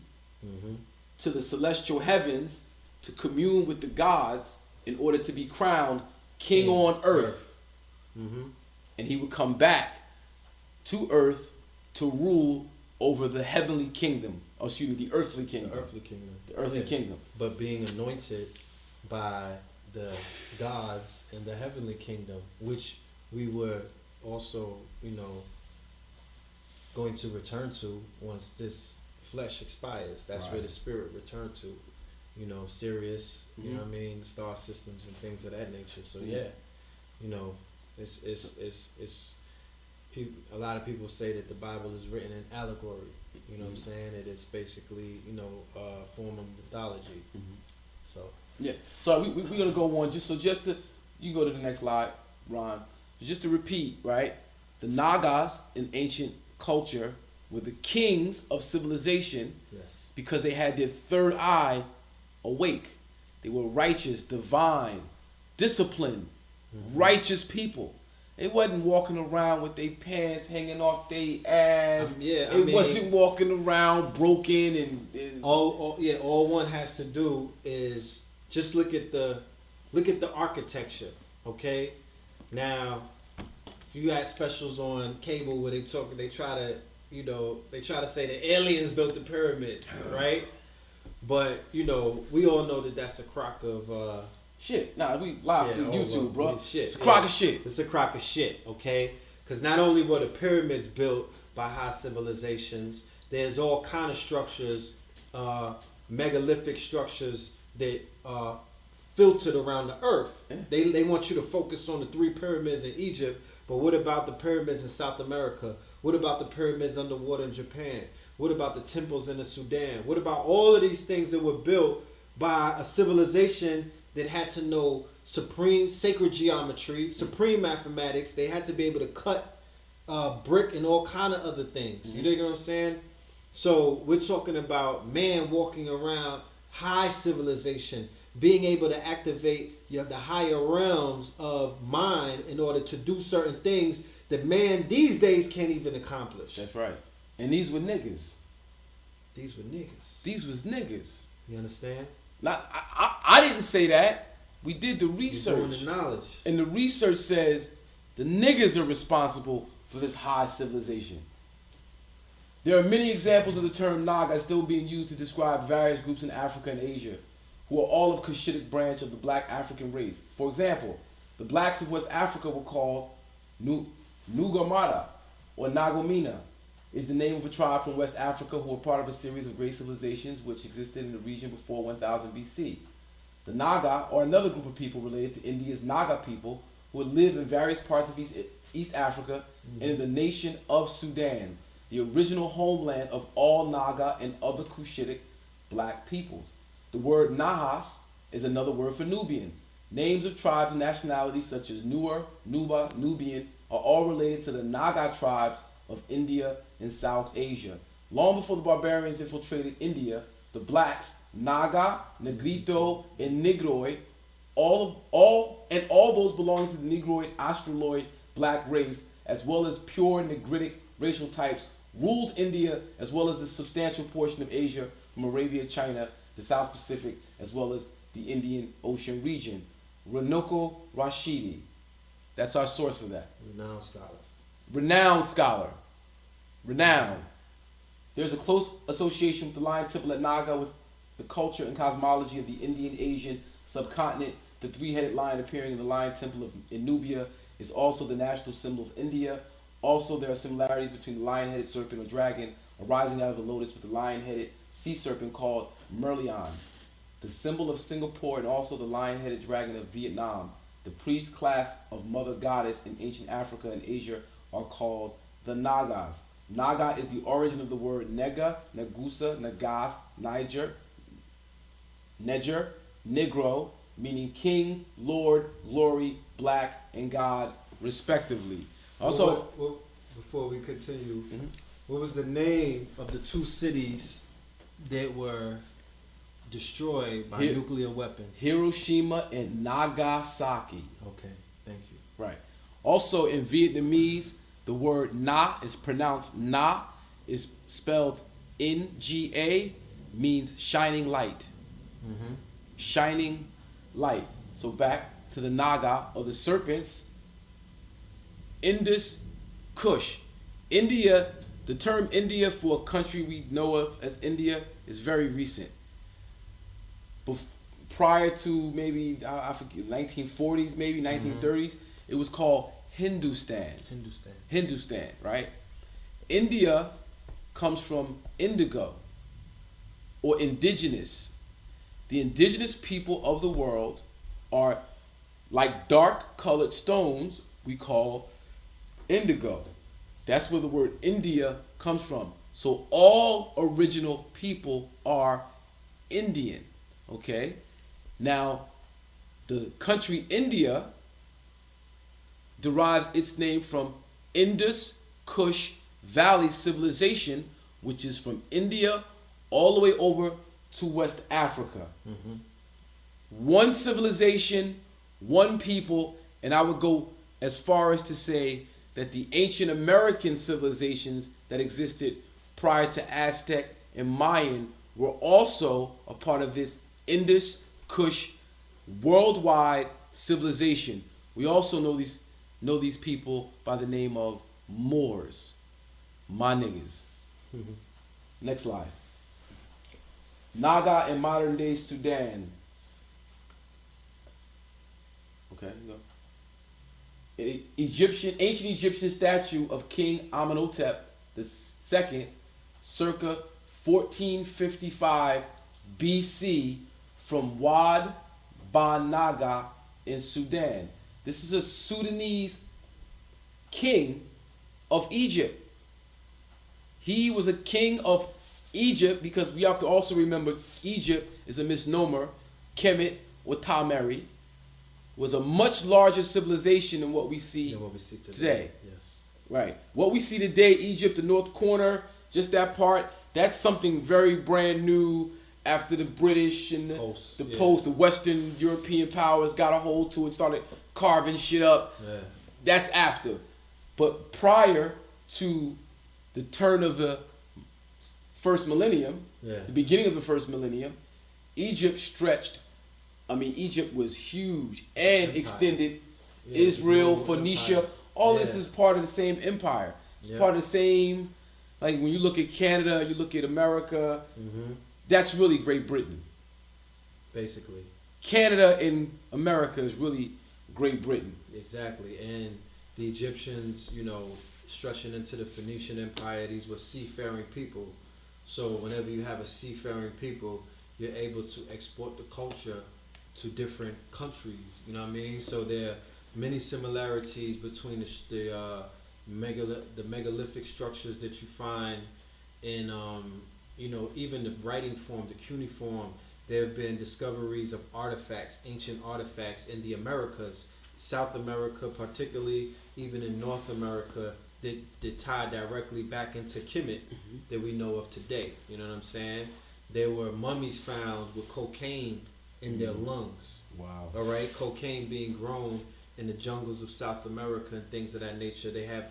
to the celestial heavens to commune with the gods in order to be crowned king on earth. And he would come back to earth to rule over the heavenly kingdom. Oh, excuse me, the earthly kingdom. The earthly kingdom. But being anointed by the gods in the heavenly kingdom, which we were also, going to return to once this flesh expires. That's where the spirit returned to, Sirius, you know what I mean, star systems and things of that nature. So it's people, a lot of people say that the Bible is written in allegory. You know what I'm saying? It is basically, a form of mythology. So so we're gonna go on just to you go to the next slide, Ron. Just to repeat, right? The Nagas in ancient culture were the kings of civilization because they had their third eye awake. They were righteous, divine, disciplined, righteous people. They wasn't walking around with their pants hanging off their ass. They wasn't walking around broken and all one has to do is just look at the architecture, okay? Now, you got specials on cable where they try to say the aliens built the pyramids, right? But we all know that that's a crock of shit. Nah, we live on YouTube, bro. Shit. It's a crock of shit. It's a crock of shit, okay? Because not only were the pyramids built by high civilizations, there's all kind of structures, megalithic structures that are filtered around the earth. They want you to focus on the 3 pyramids in Egypt, but what about the pyramids in South America? What about the pyramids underwater in Japan? What about the temples in the Sudan? What about all of these things that were built by a civilization that had to know supreme sacred geometry, supreme mathematics? They had to be able to cut brick and all kind of other things. You know what I'm saying? So we're talking about man walking around high civilization, being able to activate the higher realms of mind in order to do certain things that man these days can't even accomplish. That's right. And these were niggas. These was niggas. You understand? Now, I didn't say that. We did the research. You're doing the knowledge. And the research says the niggas are responsible for this high civilization. There are many examples of the term Naga still being used to describe various groups in Africa and Asia who are all of Cushitic branch of the black African race. For example, the blacks of West Africa were called Nugamara or Nagomina, is the name of a tribe from West Africa who were part of a series of great civilizations which existed in the region before 1000 BC. The Naga are another group of people related to India's Naga people who had lived in various parts of East Africa and in the nation of Sudan, the original homeland of all Naga and other Cushitic black peoples. The word Nahas is another word for Nubian. Names of tribes and nationalities such as Nuer, Nuba, Nubian are all related to the Naga tribes of India and South Asia. Long before the barbarians infiltrated India, the blacks, Naga, Negrito, and Negroid, all those belonging to the Negroid, Australoid black race, as well as pure Negritic racial types, ruled India as well as the substantial portion of Asia from Arabia, China, the South Pacific, as well as the Indian Ocean region. Runoko Rashidi. That's our source for that. Renowned scholar. Renowned scholar. Renowned. There's a close association with the Lion Temple at Naga with the culture and cosmology of the Indian Asian subcontinent. The three-headed lion appearing in the Lion Temple in Nubia is also the national symbol of India. Also, there are similarities between the lion-headed serpent or dragon arising out of the lotus with the lion-headed sea serpent called Merlion, the symbol of Singapore, and also the lion-headed dragon of Vietnam. The priest class of mother goddess in ancient Africa and Asia are called the Nagas. Naga is the origin of the word Nega, Nagusa, Nagas, Niger, Neger, Negro, meaning king, lord, glory, black, and God, respectively. Also, before we continue, what was the name of the two cities that were destroyed by nuclear weapons? Hiroshima and Nagasaki. Okay, thank you. Right. Also, in Vietnamese, the word Na is pronounced Na, is spelled Nga, means shining light. Shining light. So back to the Naga, or the serpents. Indus, Kush. India, the term India for a country we know of as India is very recent. Prior to maybe, I forget, 1940s, maybe 1930s, it was called Hindustan. Hindustan, right? India comes from indigo, or indigenous. The indigenous people of the world are like dark colored stones we call indigo. That's where the word India comes from. So all original people are Indian, okay? Now, the country India derives its name from Indus Kush Valley civilization, which is from India all the way over to West Africa. One civilization, one people, and I would go as far as to say that the ancient American civilizations that existed prior to Aztec and Mayan were also a part of this Indus Kush worldwide civilization. We also know these people by the name of Moors, my niggas. Next slide. Naga in modern day Sudan. Okay, go. An ancient Egyptian statue of King Amenhotep II, circa 1455 BC, from Wad Ba Naga in Sudan. This is a Sudanese king of Egypt. He was a king of Egypt because we have to also remember Egypt is a misnomer. Kemet or Tameri was a much larger civilization than what we see, today. Yes. Right. What we see today, Egypt, the north corner, just that part, that's something very brand new after the British and the Western European powers got a hold to it, started carving shit up. Yeah. That's after. But prior to the turn of the first millennium, the beginning of the first millennium, Egypt was huge and extended. Israel, Phoenicia, all this is part of the same empire. It's part of the same, like when you look at Canada, you look at America, that's really Great Britain. Basically. Canada and America is really Great Britain. Exactly. And the Egyptians, stretching into the Phoenician Empire, these were seafaring people. So whenever you have a seafaring people, you're able to export the culture to different countries. You know what I mean? So there are many similarities between the megalithic structures that you find in even the writing form, the cuneiform. There have been discoveries of artifacts, ancient artifacts in the Americas, South America particularly, even in North America, that tie directly back into Kemet that we know of today. You know what I'm saying? There were mummies found with cocaine in their lungs. Wow. All right, cocaine being grown in the jungles of South America and things of that nature. They have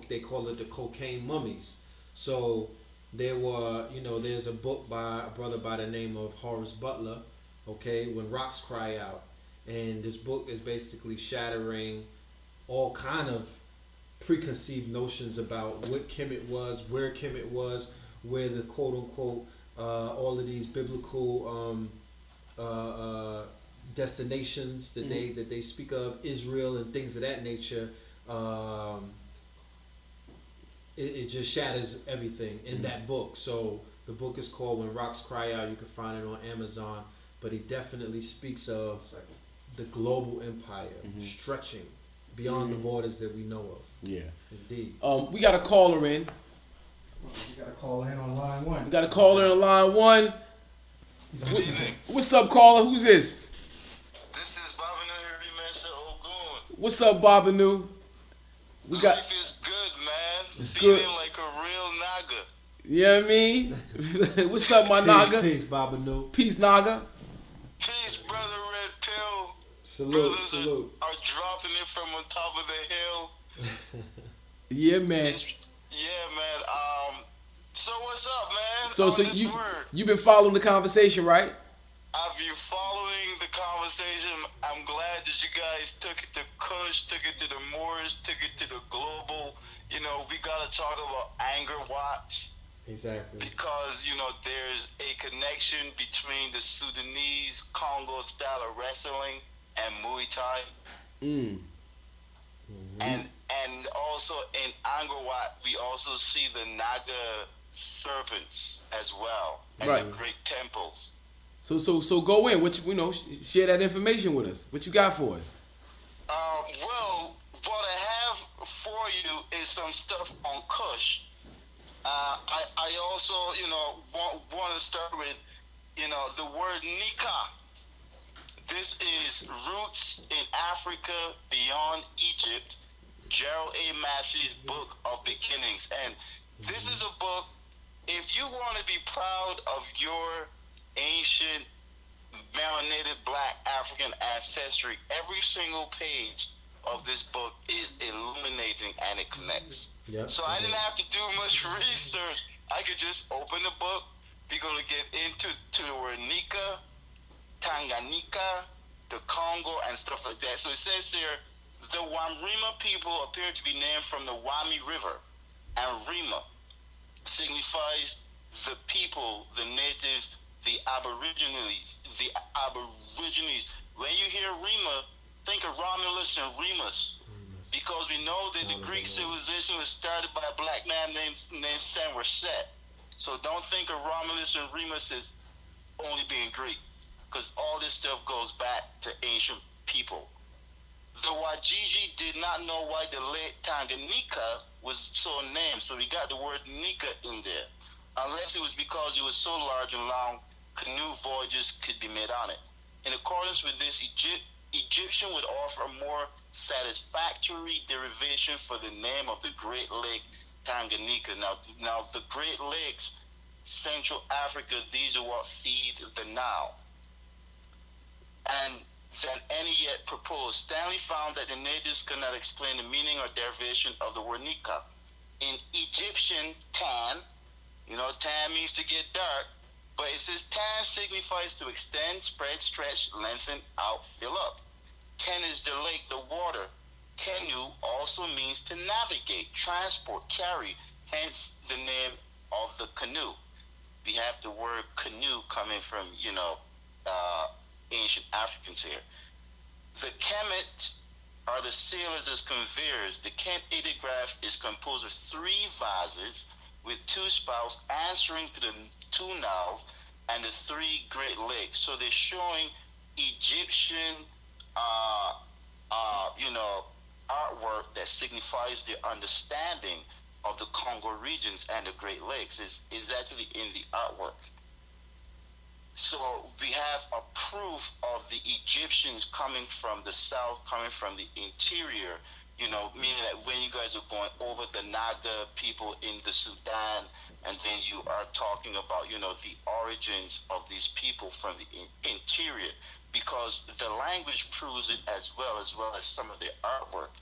they call it the cocaine mummies. So there were, there's a book by a brother by the name of Horace Butler, okay, When Rocks Cry Out. And this book is basically shattering all kind of preconceived notions about what Kemet was, where Kemet was, where the quote unquote all of these biblical destinations that they speak of, Israel and things of that nature. It just shatters everything in that book. So the book is called When Rocks Cry Out. You can find it on Amazon. But he definitely speaks of the global empire stretching beyond the borders that we know of. Yeah. Indeed. We got a caller in. You got a call in on line one. We got a caller in on line one. Good evening. What's up, caller? Who's this? This is Babanu Hirimensa Ogun. What's up, Babanu? We got. Life is good, man. Good. Feeling like a real Naga. You know what I mean? What's up, my Naga? Peace, Babanu. Peace, Naga. Peace, brother Red Pill. Salute, Brothers salute. Are dropping it from on top of the hill. Yeah, man. Yeah, man. So what's up, man? So On this you word. you've been following the conversation, right? I've been following the conversation. I'm glad that you guys took it to Kush, took it to the Moors, took it to the global. We gotta talk about anger watch. Exactly. Because, there's a connection between the Sudanese Congo style of wrestling and Muay Thai. And also in Angkor we also see the Naga serpents as well, and Right. the great temples. So go in. Share that information with us. What you got for us? Well, what I have for you is some stuff on Kush. I also, want to start with, the word Nika. This is Roots in Africa Beyond Egypt, Gerald Massey's book of beginnings. And this is a book, if you want to be proud of your ancient melanated black African ancestry, every single page of this book is illuminating and it connects. Yep. So I didn't have to do much research. I could just open the book. We're going to get into the word Nika, Tanganyika, the Congo, and stuff like that. So it says here, the Wamrima people appear to be named from the Wami River, and Rima signifies the people, the natives, the Aborigines. When you hear Rima, think of Romulus and Remus, because we know that the Greek civilization was started by a black man named Samoset. So don't think of Romulus and Remus as only being Greek, because all this stuff goes back to ancient people. The Wajiji did not know why the Lake Tanganyika was so named, so we got the word Nika in there, unless it was because it was so large and long, canoe voyages could be made on it. In accordance with this, Egyptian would offer a more satisfactory derivation for the name of the Great Lake Tanganyika. Now the Great Lakes, Central Africa, these are what feed the Nile. And than any yet proposed. Stanley found that the natives could not explain the meaning or derivation of the word Nika. In Egyptian, tan, tan means to get dark, but it says tan signifies to extend, spread, stretch, lengthen, out, fill up. Ken is the lake, the water. Canoe also means to navigate, transport, carry, hence the name of the canoe. We have the word canoe coming from, ancient Africans here. The Kemet are the sailors as conveyors. The Kent ideograph is composed of 3 vases with 2 spouts answering to the 2 Niles and the 3 Great Lakes. So they're showing Egyptian, you know, artwork that signifies the understanding of the Congo regions and the Great Lakes is actually in the artwork. So we have a proof of the Egyptians coming from the south, coming from the interior, you know, meaning that when you guys are going over the Naga people in the Sudan, and then you are talking about, you know, the origins of these people from the interior, because the language proves it as well as some of the artwork.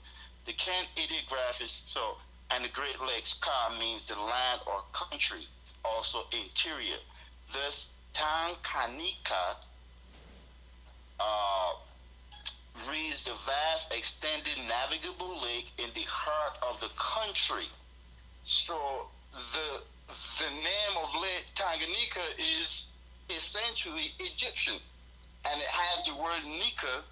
The Kent ideographist, so, and the Great Lakes, Ka means the land or country, also interior. Thus, Tanganyika reads the vast, extended, navigable lake in the heart of the country. So the name of Lake Tanganyika is essentially Egyptian, and it has the word Nika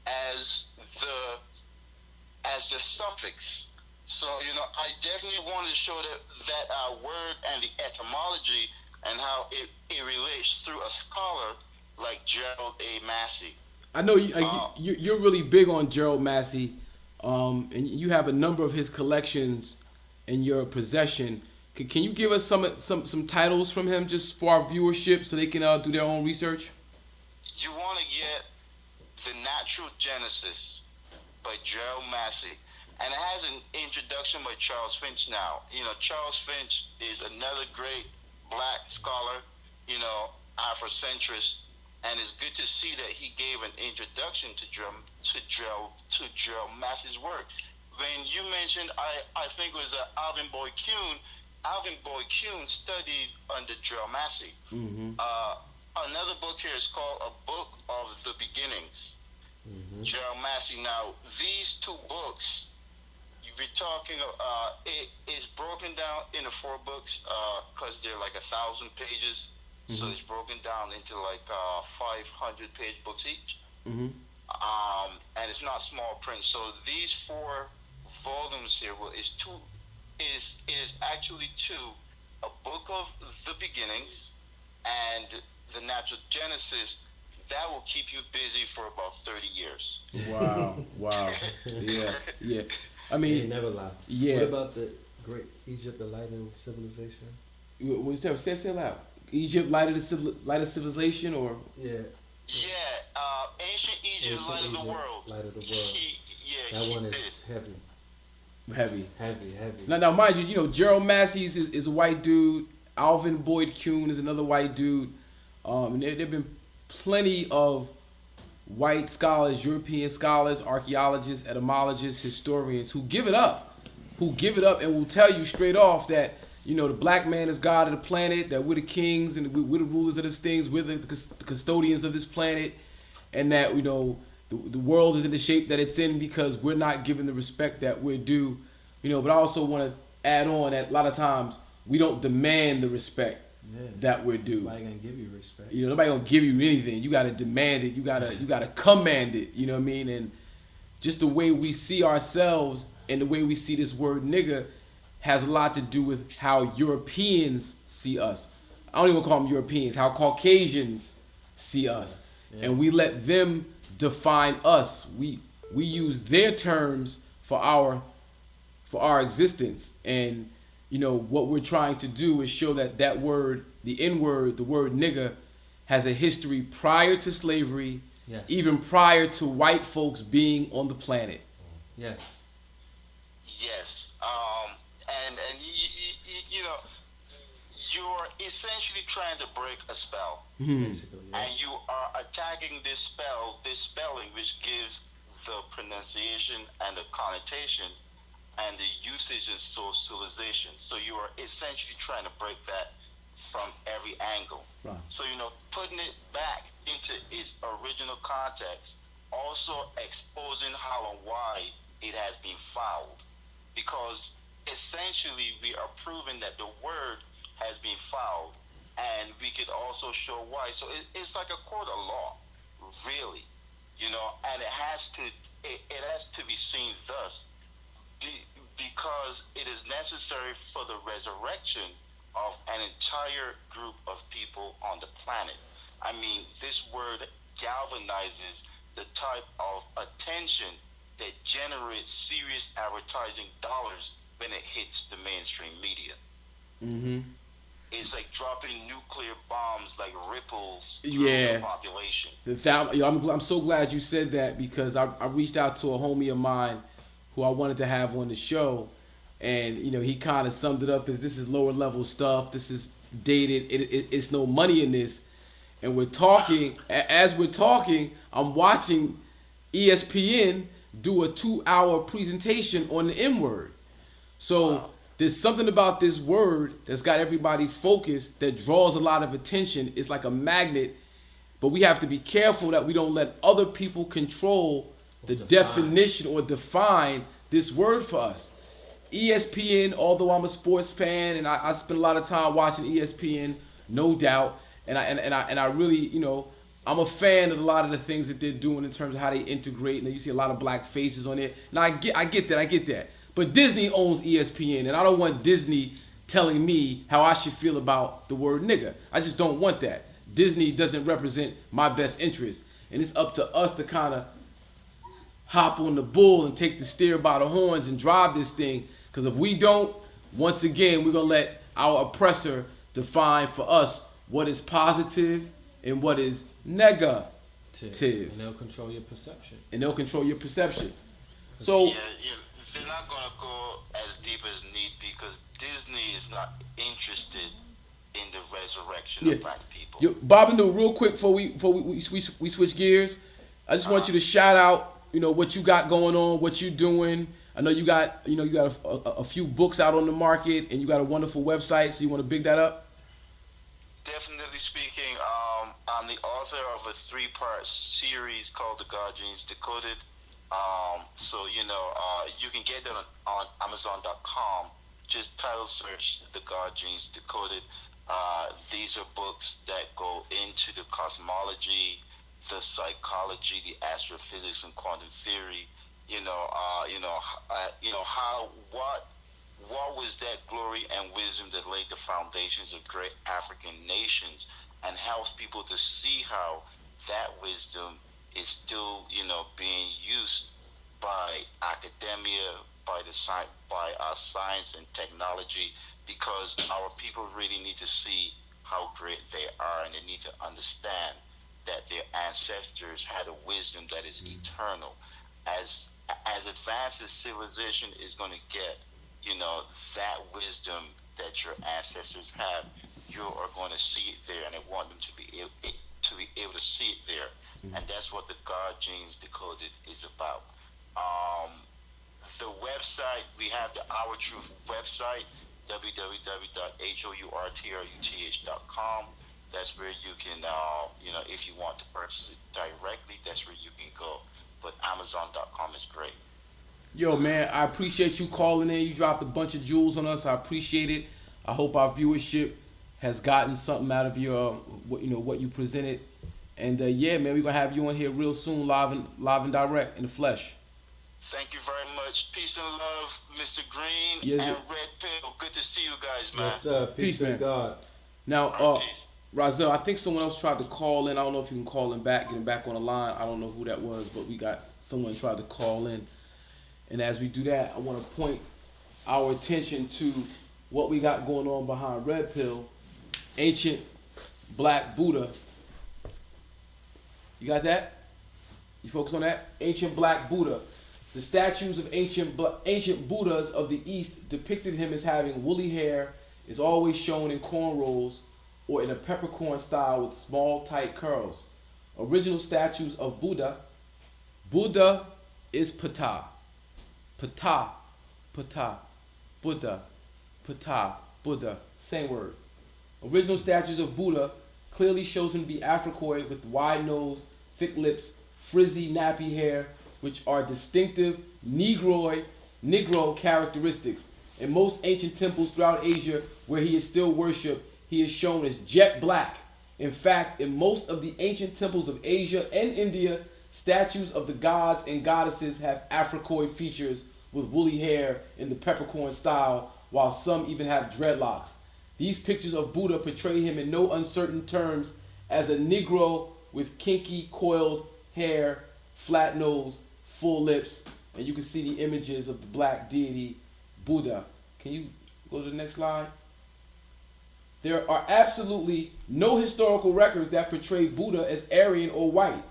as the suffix. So, you know, I definitely wanted to show that word and the etymology and how it relates through a scholar like Gerald A. Massey. I know you're really big on Gerald Massey, and you have a number of his collections in your possession. Can you give us some titles from him just for our viewership so they can do their own research? You want to get The Natural Genesis by Gerald Massey. And it has an introduction by Charles Finch now. You know, Charles Finch is another great black scholar, you know, Afrocentrist, and it's good to see that he gave an introduction to Gerald Massey's work. When you mentioned, I think it was Alvin Boyd Kuhn. Alvin Boyd Kuhn studied under Gerald Massey. Mm-hmm. Another book here is called A Book of the Beginnings. Mm-hmm. Gerald Massey. Now, these two books, we're talking, it is broken down into 4 books because they're like 1,000 pages. Mm-hmm. So it's broken down into like 500-page books each. Mm-hmm. And it's not small print. So these 4 volumes here is actually 2: A Book of the Beginnings and The Natural Genesis. That will keep you busy for about 30 years. Wow. Yeah. I mean, he never lie. Yeah. What about the great Egypt, the light of civilization? What you say it loud. Egypt, light of civilization, or yeah, ancient Egypt, light of the world. Light of the world. That one is heavy. Now, mind you, you know, Gerald Massey is a white dude. Alvin Boyd Kuhn is another white dude. And there've been plenty of white scholars, European scholars, archaeologists, etymologists, historians who give it up and will tell you straight off that, you know, the black man is God of the planet, that we're the kings and we're the rulers of this things, we're the custodians of this planet, and that, you know, the world is in the shape that it's in because we're not given the respect that we're due. You know, but I also want to add on that a lot of times we don't demand the respect that we're due. Nobody gonna give you respect. You know, nobody gonna give you anything. You gotta demand it. You gotta command it. You know what I mean? And just the way we see ourselves and the way we see this word nigga has a lot to do with how Europeans see us. I don't even call them Europeans. How Caucasians see us, and we let them define us. We use their terms for our existence, and you know, what we're trying to do is show that word, the N-word, the word nigga, has a history prior to slavery, even prior to white folks being on the planet. Yes. And you know, you're essentially trying to break a spell. Mm-hmm. Basically, and you are attacking this spelling, which gives the pronunciation and the connotation and the usage of socialization. So you are essentially trying to break that from every angle. Right. So, you know, putting it back into its original context, also exposing how and why it has been fouled. Because essentially we are proving that the word has been fouled, and we could also show why. So it's like a court of law, really, you know, and it has to be seen thus. Because it is necessary for the resurrection of an entire group of people on the planet. I mean, this word galvanizes the type of attention that generates serious advertising dollars when it hits the mainstream media. Mm-hmm. It's like dropping nuclear bombs like ripples through the population. I'm so glad you said that, because I reached out to a homie of mine who I wanted to have on the show, and he kind of summed it up as, this is lower level stuff, this is dated, it's no money in this. And we're talking, as we're talking, I'm watching ESPN do a 2-hour presentation on the N word. So there's something about this word that's got everybody focused, that draws a lot of attention. It's like a magnet, but we have to be careful that we don't let other people control the definition or define this word for us. ESPN, although I'm a sports fan and I spend a lot of time watching ESPN, no doubt, and I really, I'm a fan of a lot of the things that they're doing in terms of how they integrate. And you see a lot of black faces on it. Now I get that. But Disney owns ESPN, and I don't want Disney telling me how I should feel about the word nigga. I just don't want that. Disney doesn't represent my best interest, and it's up to us to kind of hop on the bull and take the steer by the horns and drive this thing. Because if we don't, once again, we're gonna let our oppressor define for us what is positive and what is negative. And they'll control your perception. So they're not gonna go as deep as need, because Disney is not interested in the resurrection of black people. Bob and Lou, real quick before we switch gears, I just want you to shout out, what you got going on, what you doing. I know you got a few books out on the market, and you got a wonderful website. So you want to big that up? Definitely speaking, I'm the author of a 3-part series called The God Genes Decoded. So you can get that on Amazon.com. Just title search The God Genes Decoded. These are books that go into the cosmology, the psychology, the astrophysics, and quantum theory. What was that glory and wisdom that laid the foundations of great African nations, and helps people to see how that wisdom is still, being used by academia, by our science and technology, because our people really need to see how great they are, and they need to understand that their ancestors had a wisdom that is eternal. As advanced as civilization is going to get, that wisdom that your ancestors have, you are going to see it there, and I want them to be able to see it there. And that's what the God Genes Decoded is about. The website, we have the Our Truth website, www.hourtruth.com. That's where you can, if you want to purchase it directly, that's where you can go. But Amazon.com is great. Yo, man, I appreciate you calling in. You dropped a bunch of jewels on us. I appreciate it. I hope our viewership has gotten something out of your, what you presented. And man, we're gonna have you on here real soon, live and direct in the flesh. Thank you very much. Peace and love, Mr. Green and Red Pill. Good to see you guys, man. Yes, sir. Peace man. God. Now, Razel, I think someone else tried to call in. I don't know if you can call him back, get him back on the line. I don't know who that was, but we got someone tried to call in. And as we do that, I want to point our attention to what we got going on behind Red Pill, ancient black Buddha. You got that? You focus on that? Ancient black Buddha. The statues of ancient Buddhas of the East depicted him as having woolly hair, is always shown in cornrows or in a peppercorn style with small, tight curls. Original statues of Buddha is Ptah. Ptah, Buddha, Ptah, Buddha, same word. Original statues of Buddha clearly shows him to be Africoid with wide nose, thick lips, frizzy, nappy hair, which are distinctive Negro characteristics. In most ancient temples throughout Asia where he is still worshipped, he is shown as jet black. In fact, in most of the ancient temples of Asia and India, statues of the gods and goddesses have Africoid features with woolly hair in the peppercorn style, while some even have dreadlocks. These pictures of Buddha portray him in no uncertain terms as a Negro with kinky coiled hair, flat nose, full lips, and you can see the images of the black deity Buddha. Can you go to the next slide? There are absolutely no historical records that portray Buddha as Aryan or white.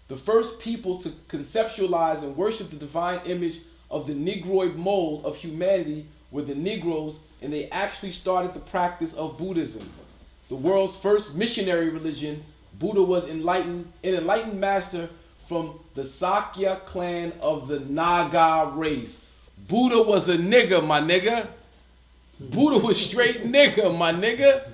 The first people to conceptualize and worship the divine image of the Negroid mold of humanity were the Negroes, and they actually started the practice of Buddhism. The world's first missionary religion, Buddha was an enlightened master from the Sakya clan of the Naga race. Buddha was a nigga, my nigga. Buddha was straight nigga, my nigga.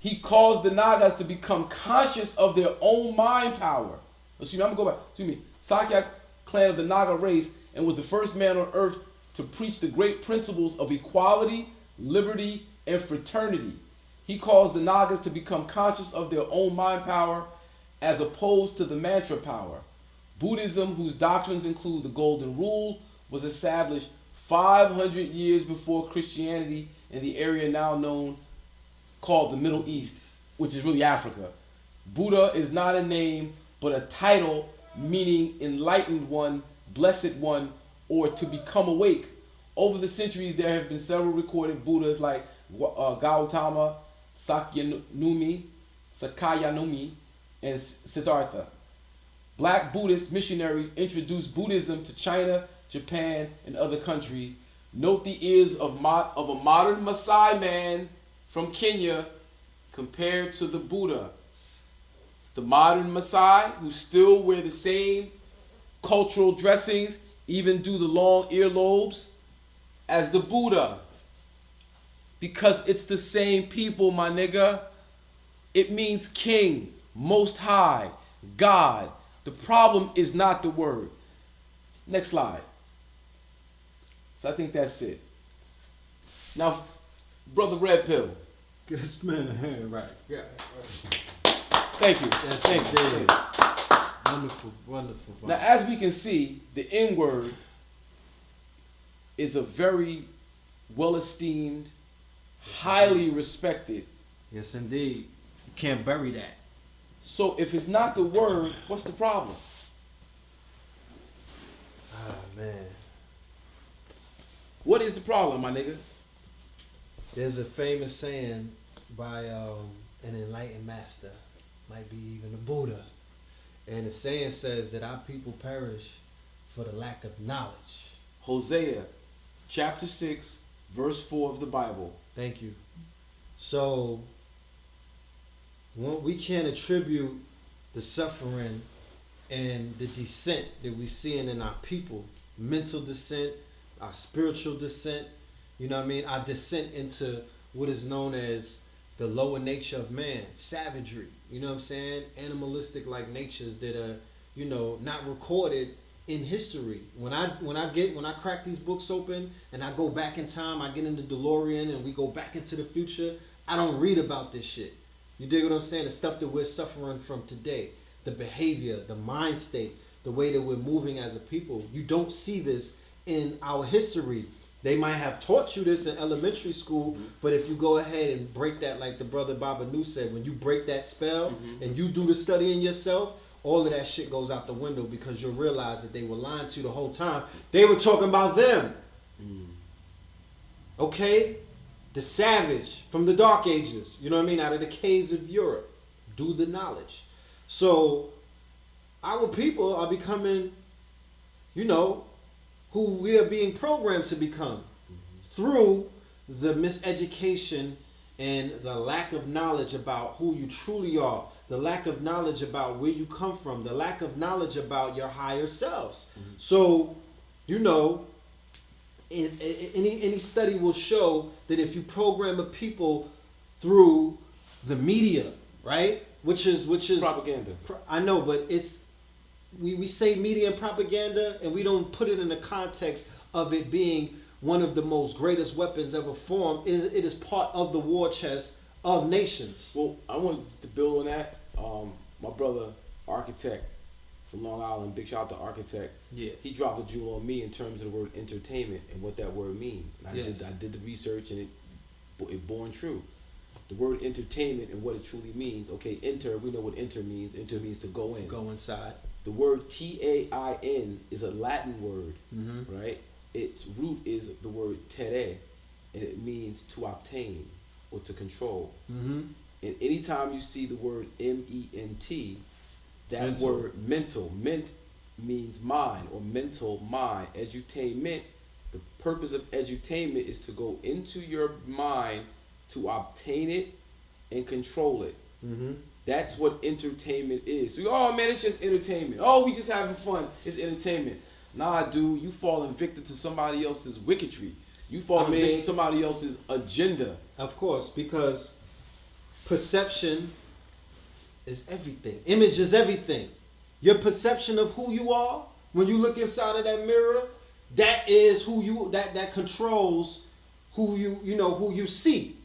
He caused the Nagas to become conscious of their own mind power. Excuse me, I'm gonna go back. Excuse me. Sakya clan of the Naga race, and was the first man on earth to preach the great principles of equality, liberty, and fraternity. He caused the Nagas to become conscious of their own mind power as opposed to the mantra power. Buddhism, whose doctrines include the Golden Rule, was established 500 years before Christianity in the area now known called the Middle East, which is really Africa. Buddha is not a name, but a title meaning enlightened one, blessed one, or to become awake. Over the centuries, there have been several recorded Buddhas like Gautama, Sakyanumi, and Siddhartha. Black Buddhist missionaries introduced Buddhism to China, Japan, and other countries. Note the ears of a modern Maasai man from Kenya compared to the Buddha. The modern Maasai, who still wear the same cultural dressings, even do the long earlobes, as the Buddha. Because it's the same people, my nigga. It means king, most high, God. The problem is not the word. Next slide. So I think that's it. Now, Brother Red Pill. Get a spin of hand right. Yeah. Thank you. Yes, Thank you. Wonderful, wonderful. Now, as we can see, the N-word is a very well-esteemed, highly respected. Yes, indeed. You can't bury that. So if it's not the word, what's the problem? Ah, man. What is the problem, my nigga? There's a famous saying by an enlightened master, might be even a Buddha. And the saying says that our people perish for the lack of knowledge. Hosea, chapter 6, verse 4 of the Bible. Thank you. So, we can't attribute the suffering and the descent that we're seeing in our people, mental descent, our spiritual descent, you know what I mean? Our descent into what is known as the lower nature of man, savagery, you know what I'm saying? Animalistic like natures that are, you know, not recorded in history. When I crack these books open and I go back in time, I get in the DeLorean and we go back into the future, I don't read about this shit. You dig what I'm saying? The stuff that we're suffering from today, the behavior, the mind state, the way that we're moving as a people. You don't see this in our history. They might have taught you this in elementary school, but if you go ahead and break that, like the brother Baba Nu said, when you break that spell and you do the studying yourself, all of that shit goes out the window because you'll realize that they were lying to you the whole time. They were talking about them. Okay? The savage from the Dark Ages, you know what I mean? Out of the caves of Europe. Do the knowledge. So, our people are becoming, you know, who we are being programmed to become through the miseducation and the lack of knowledge about who you truly are, the lack of knowledge about where you come from, the lack of knowledge about your higher selves. So, you know, any study will show that if you program a people through the media, right, which is Propaganda. I know, but it's we say media and propaganda, and we don't put it in the context of it being one of the most greatest weapons ever formed. It is part of the war chest of nations. Well, I wanted to build on that. My brother, Architect from Long Island, big shout out to Architect. Yeah. He dropped a jewel on me in terms of the word entertainment and what that word means. And Yes. I did the research and it born true. The word entertainment and what it truly means. Okay, enter, we know what enter means. Enter means to go in. Go inside. The word T-A-I-N is a Latin word, Mm-hmm. right? Its root is the word tere, and it means to obtain or to control. Mm-hmm. And anytime you see the word M-E-N-T, that Mental. word mental, ment means mind or mental mind. Edutainment, the purpose of edutainment is to go into your mind to obtain it and control it. Mm-hmm. That's what entertainment is. So, oh man, it's just entertainment. Oh, we just having fun. It's entertainment. Nah, dude, you falling victim to somebody else's wicketry. You falling victim to somebody else's agenda. Of course, because perception is everything. Image is everything. Your perception of who you are when you look inside of that mirror, that is who you that controls who who you see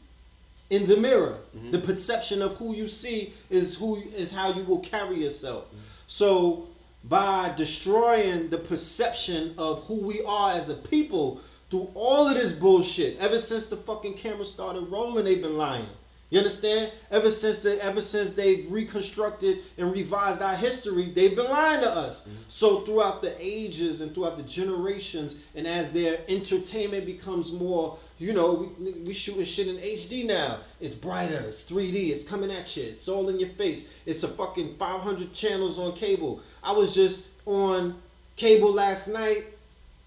in the mirror. Mm-hmm. The perception of who you see is how you will carry yourself. So by destroying the perception of who we are as a people through all of this bullshit, ever since the fucking camera started rolling, they've been lying. You understand? Ever since they've reconstructed and revised our history, they've been lying to us. Mm-hmm. So throughout the ages and throughout the generations, and as their entertainment becomes more, we shooting shit in HD now. It's brighter, it's 3D, it's coming at you, it's all in your face. It's a fucking 500 channels on cable. I was just on cable last night.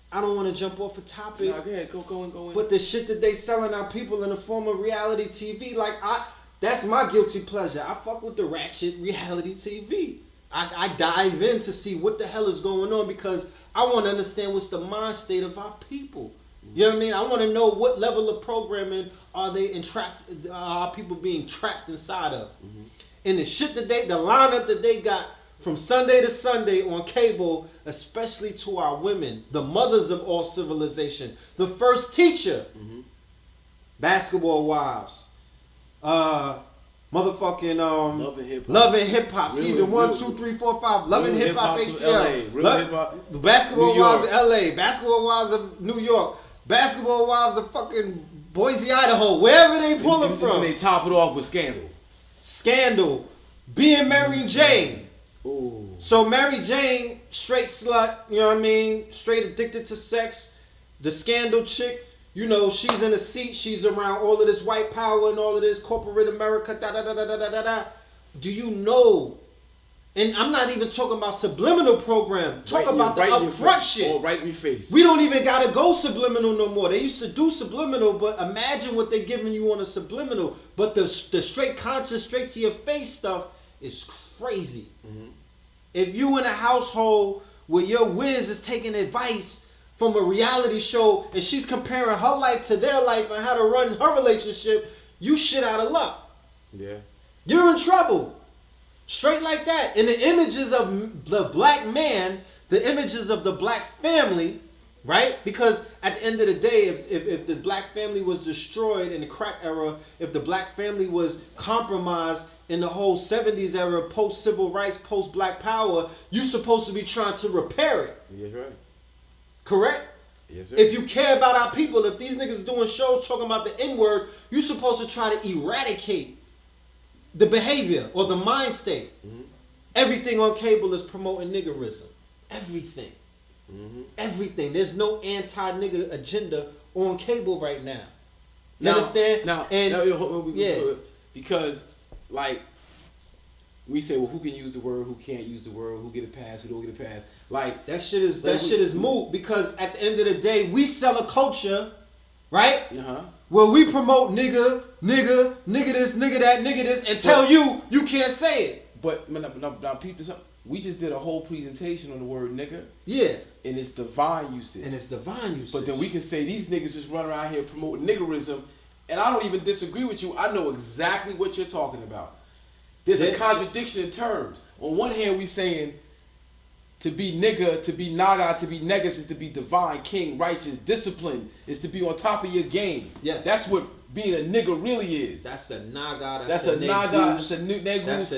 I don't want to jump off a topic. Nah, go ahead, go in. But the shit that they selling our people in the form of reality TV, that's my guilty pleasure. I fuck with the ratchet reality TV. I dive in to see what the hell is going on because I want to understand what's the mind state of our people. You know what I mean? I want to know what level of programming are our people being trapped inside of. Mm-hmm. And the shit that the lineup that they got from Sunday to Sunday on cable, especially to our women, the mothers of all civilization, the first teacher, Basketball Wives, motherfucking Love and Hip Hop, season 1, 2, 3, 4, 5, Love and Hip Hop ATL, Basketball Wives of LA, Basketball Wives of New York, Basketball Wives of fucking Boise, Idaho, wherever they pulling from. They top it off with Scandal, being Mary Jane. Ooh. So Mary Jane, straight slut, you know what I mean? Straight addicted to sex. The Scandal chick, she's in a seat. She's around all of this white power and all of this corporate America. Do you know? And I'm not even talking about subliminal program. Talk about the upfront shit. Oh, right in your face. We don't even gotta go subliminal no more. They used to do subliminal, but imagine what they're giving you on a subliminal. But the straight conscious, straight to your face stuff is crazy. Mm-hmm. If you in a household where your whiz is taking advice from a reality show and she's comparing her life to their life and how to run her relationship, you shit out of luck. Yeah. You're in trouble. Straight like that. And the images of the black man, the images of the black family, right? Because at the end of the day, if the black family was destroyed in the crack era, if the black family was compromised in the whole 70s era, post-civil rights, post-black power, you're supposed to be trying to repair it. Yes, right. Correct? Yes, sir. If you care about our people, if these niggas doing shows talking about the N-word, you're supposed to try to eradicate the behavior or the mind state. Mm-hmm. Everything on cable is promoting niggerism. Everything. Mm-hmm. Everything. There's no anti-nigger agenda on cable right now. You understand? Because, like, we say, well, who can use the word, who can't use the word, who get a pass, who don't get a pass. Like that shit is moot because at the end of the day, we sell a culture, right? Uh-huh. Where we promote nigga this, nigga that, nigga this, and tell you can't say it. But now people, we just did a whole presentation on the word nigga. Yeah. And it's divine usage. But then we can say these niggas just run around here promoting niggerism, and I don't even disagree with you. I know exactly what you're talking about. There's a contradiction in terms. On one hand, we saying to be nigga, to be Naga, to be negus is to be divine, king, righteous, disciplined, is to be on top of your game. Yes. That's what being a nigga really is. That's a Naga, that's a Naga, that's a negus.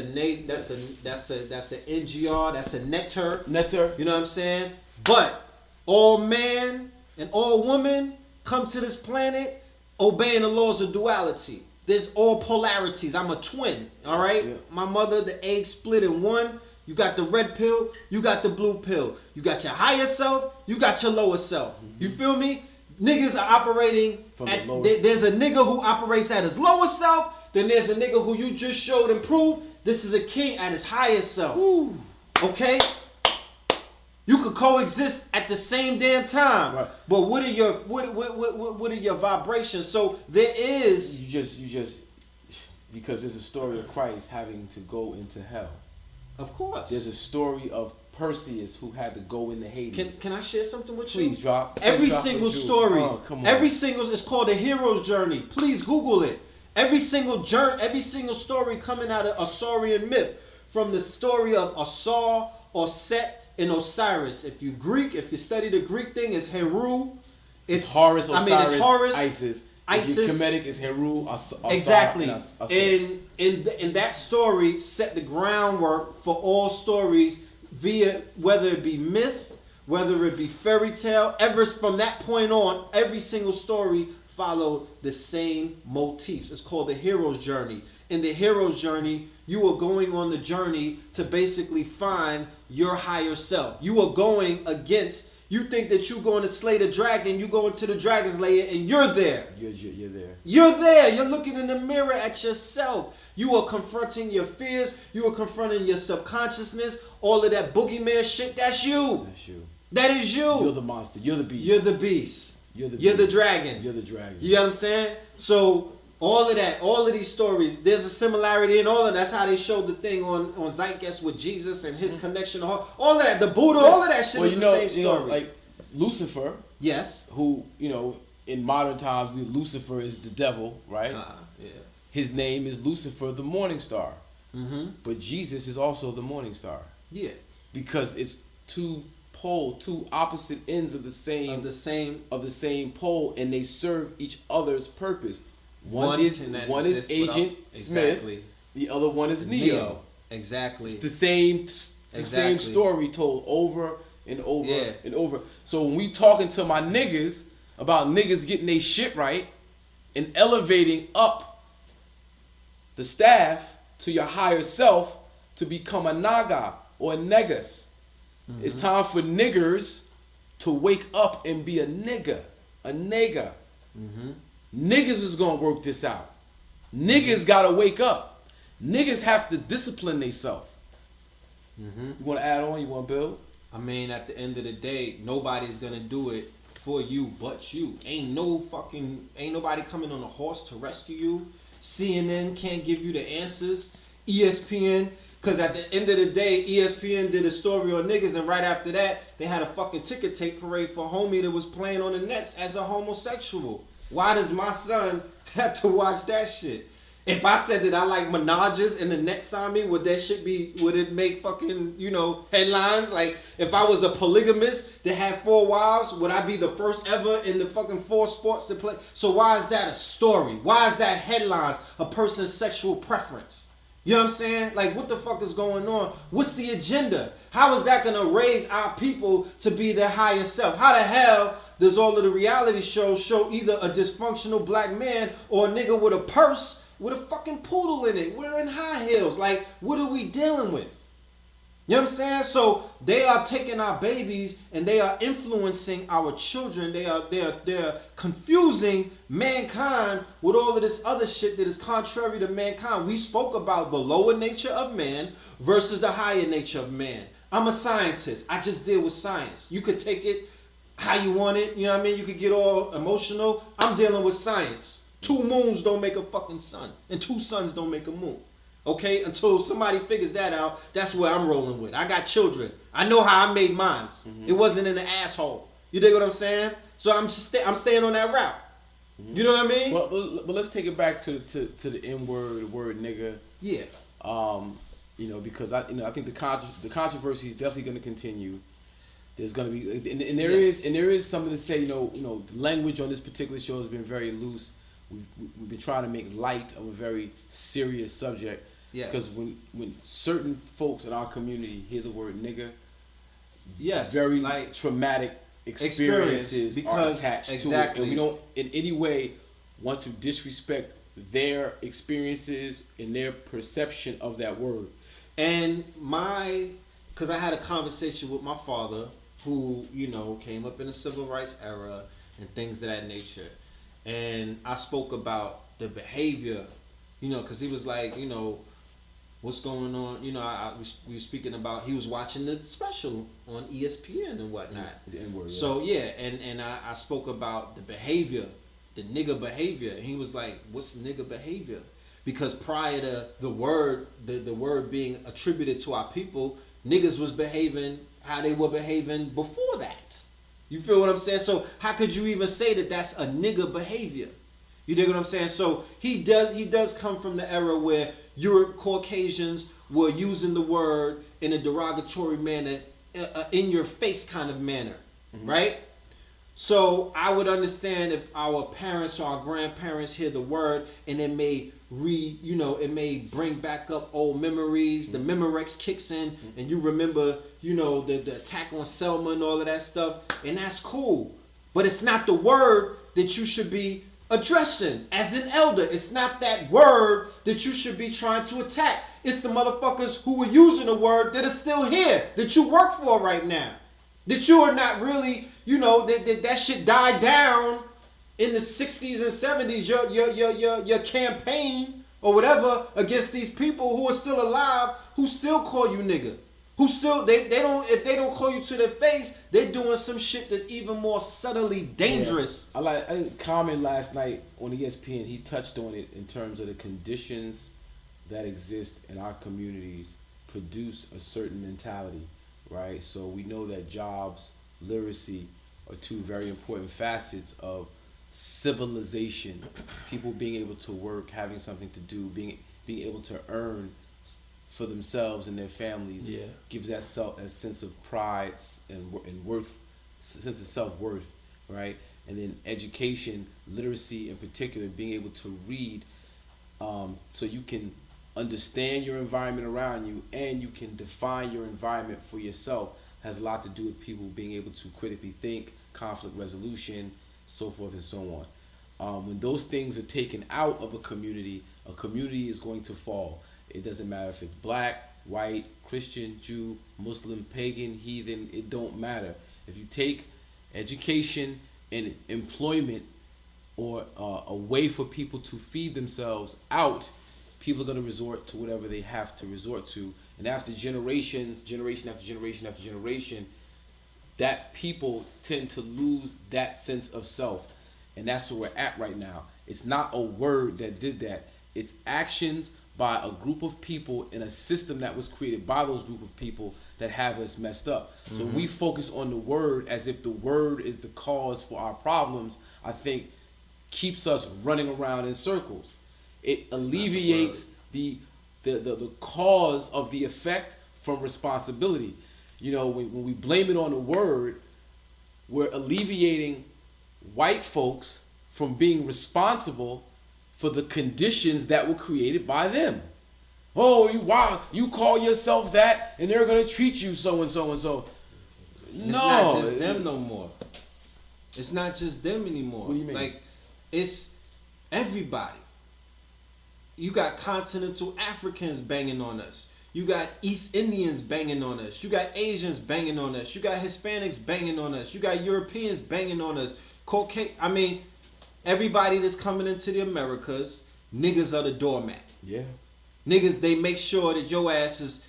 That's a NGR, that's a netter. Netter. You know what I'm saying? But all man and all woman come to this planet obeying the laws of duality. There's all polarities. I'm a twin, all right? Yeah. My mother, the egg split in one. You got the red pill, you got the blue pill. You got your higher self, you got your lower self. You feel me? Niggas are operating at, there's a nigga who operates at his lower self, then there's a nigga who you just showed and proved this is a king at his higher self. Ooh. Okay? You could coexist at the same damn time. Right. But what are your vibrations? So there is you just because there's a story of Christ having to go into hell. Of course. There's a story of Perseus who had to go into Hades. Can I share something with you? Please drop. Every single story. Oh, come on. Every single it's called a hero's journey. Please Google it. Every single story coming out of Asaurian myth, from the story of Asar or Set and Osiris. If you study the Greek thing, it's Heru. It's Horus, Osiris, it's Horus, Isis. Kemetic is Heru, Asar, exactly. And that story set the groundwork for all stories via whether it be myth, whether it be fairy tale. Ever from that point on, every single story followed the same motifs. It's called the hero's journey. In the hero's journey, you are going on the journey to basically find your higher self. You are going against, you think that you're going to slay the dragon, you go into the dragon's lair and you're there. You're there. You're there. You're looking in the mirror at yourself. You are confronting your fears. You are confronting your subconsciousness. All of that boogeyman shit, that's you. That's you. That is you. You're the monster. You're the beast. You're the beast. You're the dragon. You're the dragon. You know what I'm saying? So all of that, all of these stories, there's a similarity in all of that. That's how they showed the thing on Zeitgeist with Jesus and his connection to all of that. The Buddha, all of that shit is the same story. Like Lucifer. Yes. Who, in modern times, Lucifer is the devil, right? Yeah. His name is Lucifer, the morning star. Mm-hmm. But Jesus is also the morning star. Yeah. Because it's two opposite ends of the same pole, and they serve each other's purpose. One is Agent Smith, the other one is Neo. Exactly. It's the same story told over and over and over. So when we talking to my niggas about niggas getting their shit right and elevating up the staff to your higher self to become a Naga or a Negus. Mm-hmm. It's time for niggers to wake up and be a nigga, a nigga. Mm-hmm. Niggas is gonna work this out. Niggas gotta wake up. Niggas have to discipline themselves. Mm-hmm. You wanna add on? You wanna build? I mean, at the end of the day, nobody's gonna do it for you but you. Ain't nobody coming on a horse to rescue you. CNN can't give you the answers. ESPN, because at the end of the day, ESPN did a story on niggas, and right after that, they had a fucking ticker tape parade for homie that was playing on the Nets as a homosexual. Why does my son have to watch that shit? If I said that I like menages and the Nets signed me, would it make fucking, headlines? Like, if I was a polygamist that had 4 wives, would I be the first ever in the fucking 4 sports to play? So why is that a story? Why is that headlines? A person's sexual preference. You know what I'm saying? Like, what the fuck is going on? What's the agenda? How is that gonna raise our people to be their higher self? How the hell does all of the reality shows show either a dysfunctional black man or a nigga with a purse with a fucking poodle in it, wearing high heels? Like, what are we dealing with? You know what I'm saying? So they are taking our babies and they are influencing our children. They are confusing mankind with all of this other shit that is contrary to mankind. We spoke about the lower nature of man versus the higher nature of man. I'm a scientist. I just deal with science. You could take it how you want it. You know what I mean? You could get all emotional. I'm dealing with science. 2 moons don't make a fucking sun, and 2 suns don't make a moon. Okay? Until somebody figures that out, that's where I'm rolling with. I got children. I know how I made mines. Mm-hmm. It wasn't in the asshole. You dig what I'm saying? So I'm staying on that route. Mm-hmm. You know what I mean? But let's take it back to the N-word, the word nigga. Yeah. Because I think the controversy is definitely going to continue. There's going to be and there is something to say. Language on this particular show has been very loose. We've been trying to make light of a very serious subject. Yes. Because when certain folks in our community hear the word nigga, yes, very traumatic experiences are attached to it. And we don't in any way want to disrespect their experiences and their perception of that word. And because I had a conversation with my father, who, you know, came up in the civil rights era and things of that nature. And I spoke about the behavior, you know, because he was like, you know, what's going on? You know, we were speaking about, he was watching the special on ESPN and whatnot. The N-word, So, yeah, and I spoke about the behavior, the nigga behavior. And he was like, what's nigga behavior? Because prior to the word being attributed to our people, niggas was behaving how they were behaving before that. You feel what I'm saying? So how could you even say that that's a nigga behavior? You dig what I'm saying? So he does come from the era where Caucasians were using the word in a derogatory manner, in your face kind of manner, right? So I would understand if our parents or our grandparents hear the word and it may it may bring back up old memories. The Memorex kicks in and you remember, you know, the attack on Selma and all of that stuff, and that's cool. But it's not the word that you should be addressing as an elder. It's not that word that you should be trying to attack. It's the motherfuckers who are using the word that are still here, that you work for right now. That you are not really, you know, that shit died down in the 60s and 70s. Your campaign or whatever against these people who are still alive, who still call you nigga. Who still, they don't, if they don't call you to their face, they're doing some shit that's even more subtly dangerous. Yeah. I think Common last night on ESPN, he touched on it in terms of the conditions that exist in our communities produce a certain mentality, right? So we know that jobs, literacy are two very important facets of civilization. People being able to work, having something to do, being able to earn for themselves and their families, gives that sense of pride and worth, sense of self-worth, right? And then education, literacy in particular, being able to read, so you can understand your environment around you and you can define your environment for yourself, has a lot to do with people being able to critically think, conflict resolution, so forth and so on. When those things are taken out of a community is going to fall. It doesn't matter if it's black, white, Christian, Jew, Muslim, pagan, heathen, it don't matter. If you take education and employment or a way for people to feed themselves out, people are going to resort to whatever they have to resort to. And after generation after generation, that people tend to lose that sense of self. And that's where we're at right now. It's not a word that did that. It's actions by a group of people in a system that was created by those group of people that have us messed up. So we focus on the word as if the word is the cause for our problems, I think keeps us running around in circles. It alleviates the cause of the effect from responsibility. You know, when we blame it on the word, we're alleviating white folks from being responsible for the conditions that were created by them. Oh, you call yourself that and they're going to treat you so and so and so. No. It's not just them no more. It's not just them anymore. What do you mean? Like, it's everybody. You got continental Africans banging on us. You got East Indians banging on us. You got Asians banging on us. You got Hispanics banging on us. You got Europeans banging on us. Everybody that's coming into the Americas, niggas are the doormat. Yeah. Niggas, they make sure that your ass is,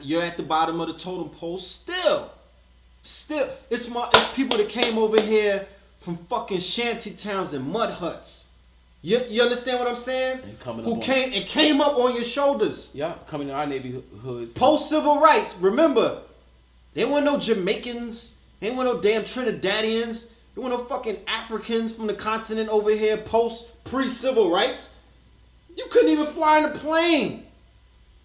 you're at the bottom of the totem pole still. It's people that came over here from fucking shanty towns and mud huts. You understand what I'm saying? And came up on your shoulders. Yeah, coming in our neighborhoods. Post civil rights. Remember, there weren't no Jamaicans. There weren't no damn Trinidadians. There weren't no fucking Africans from the continent over here pre-civil rights. You couldn't even fly in a plane.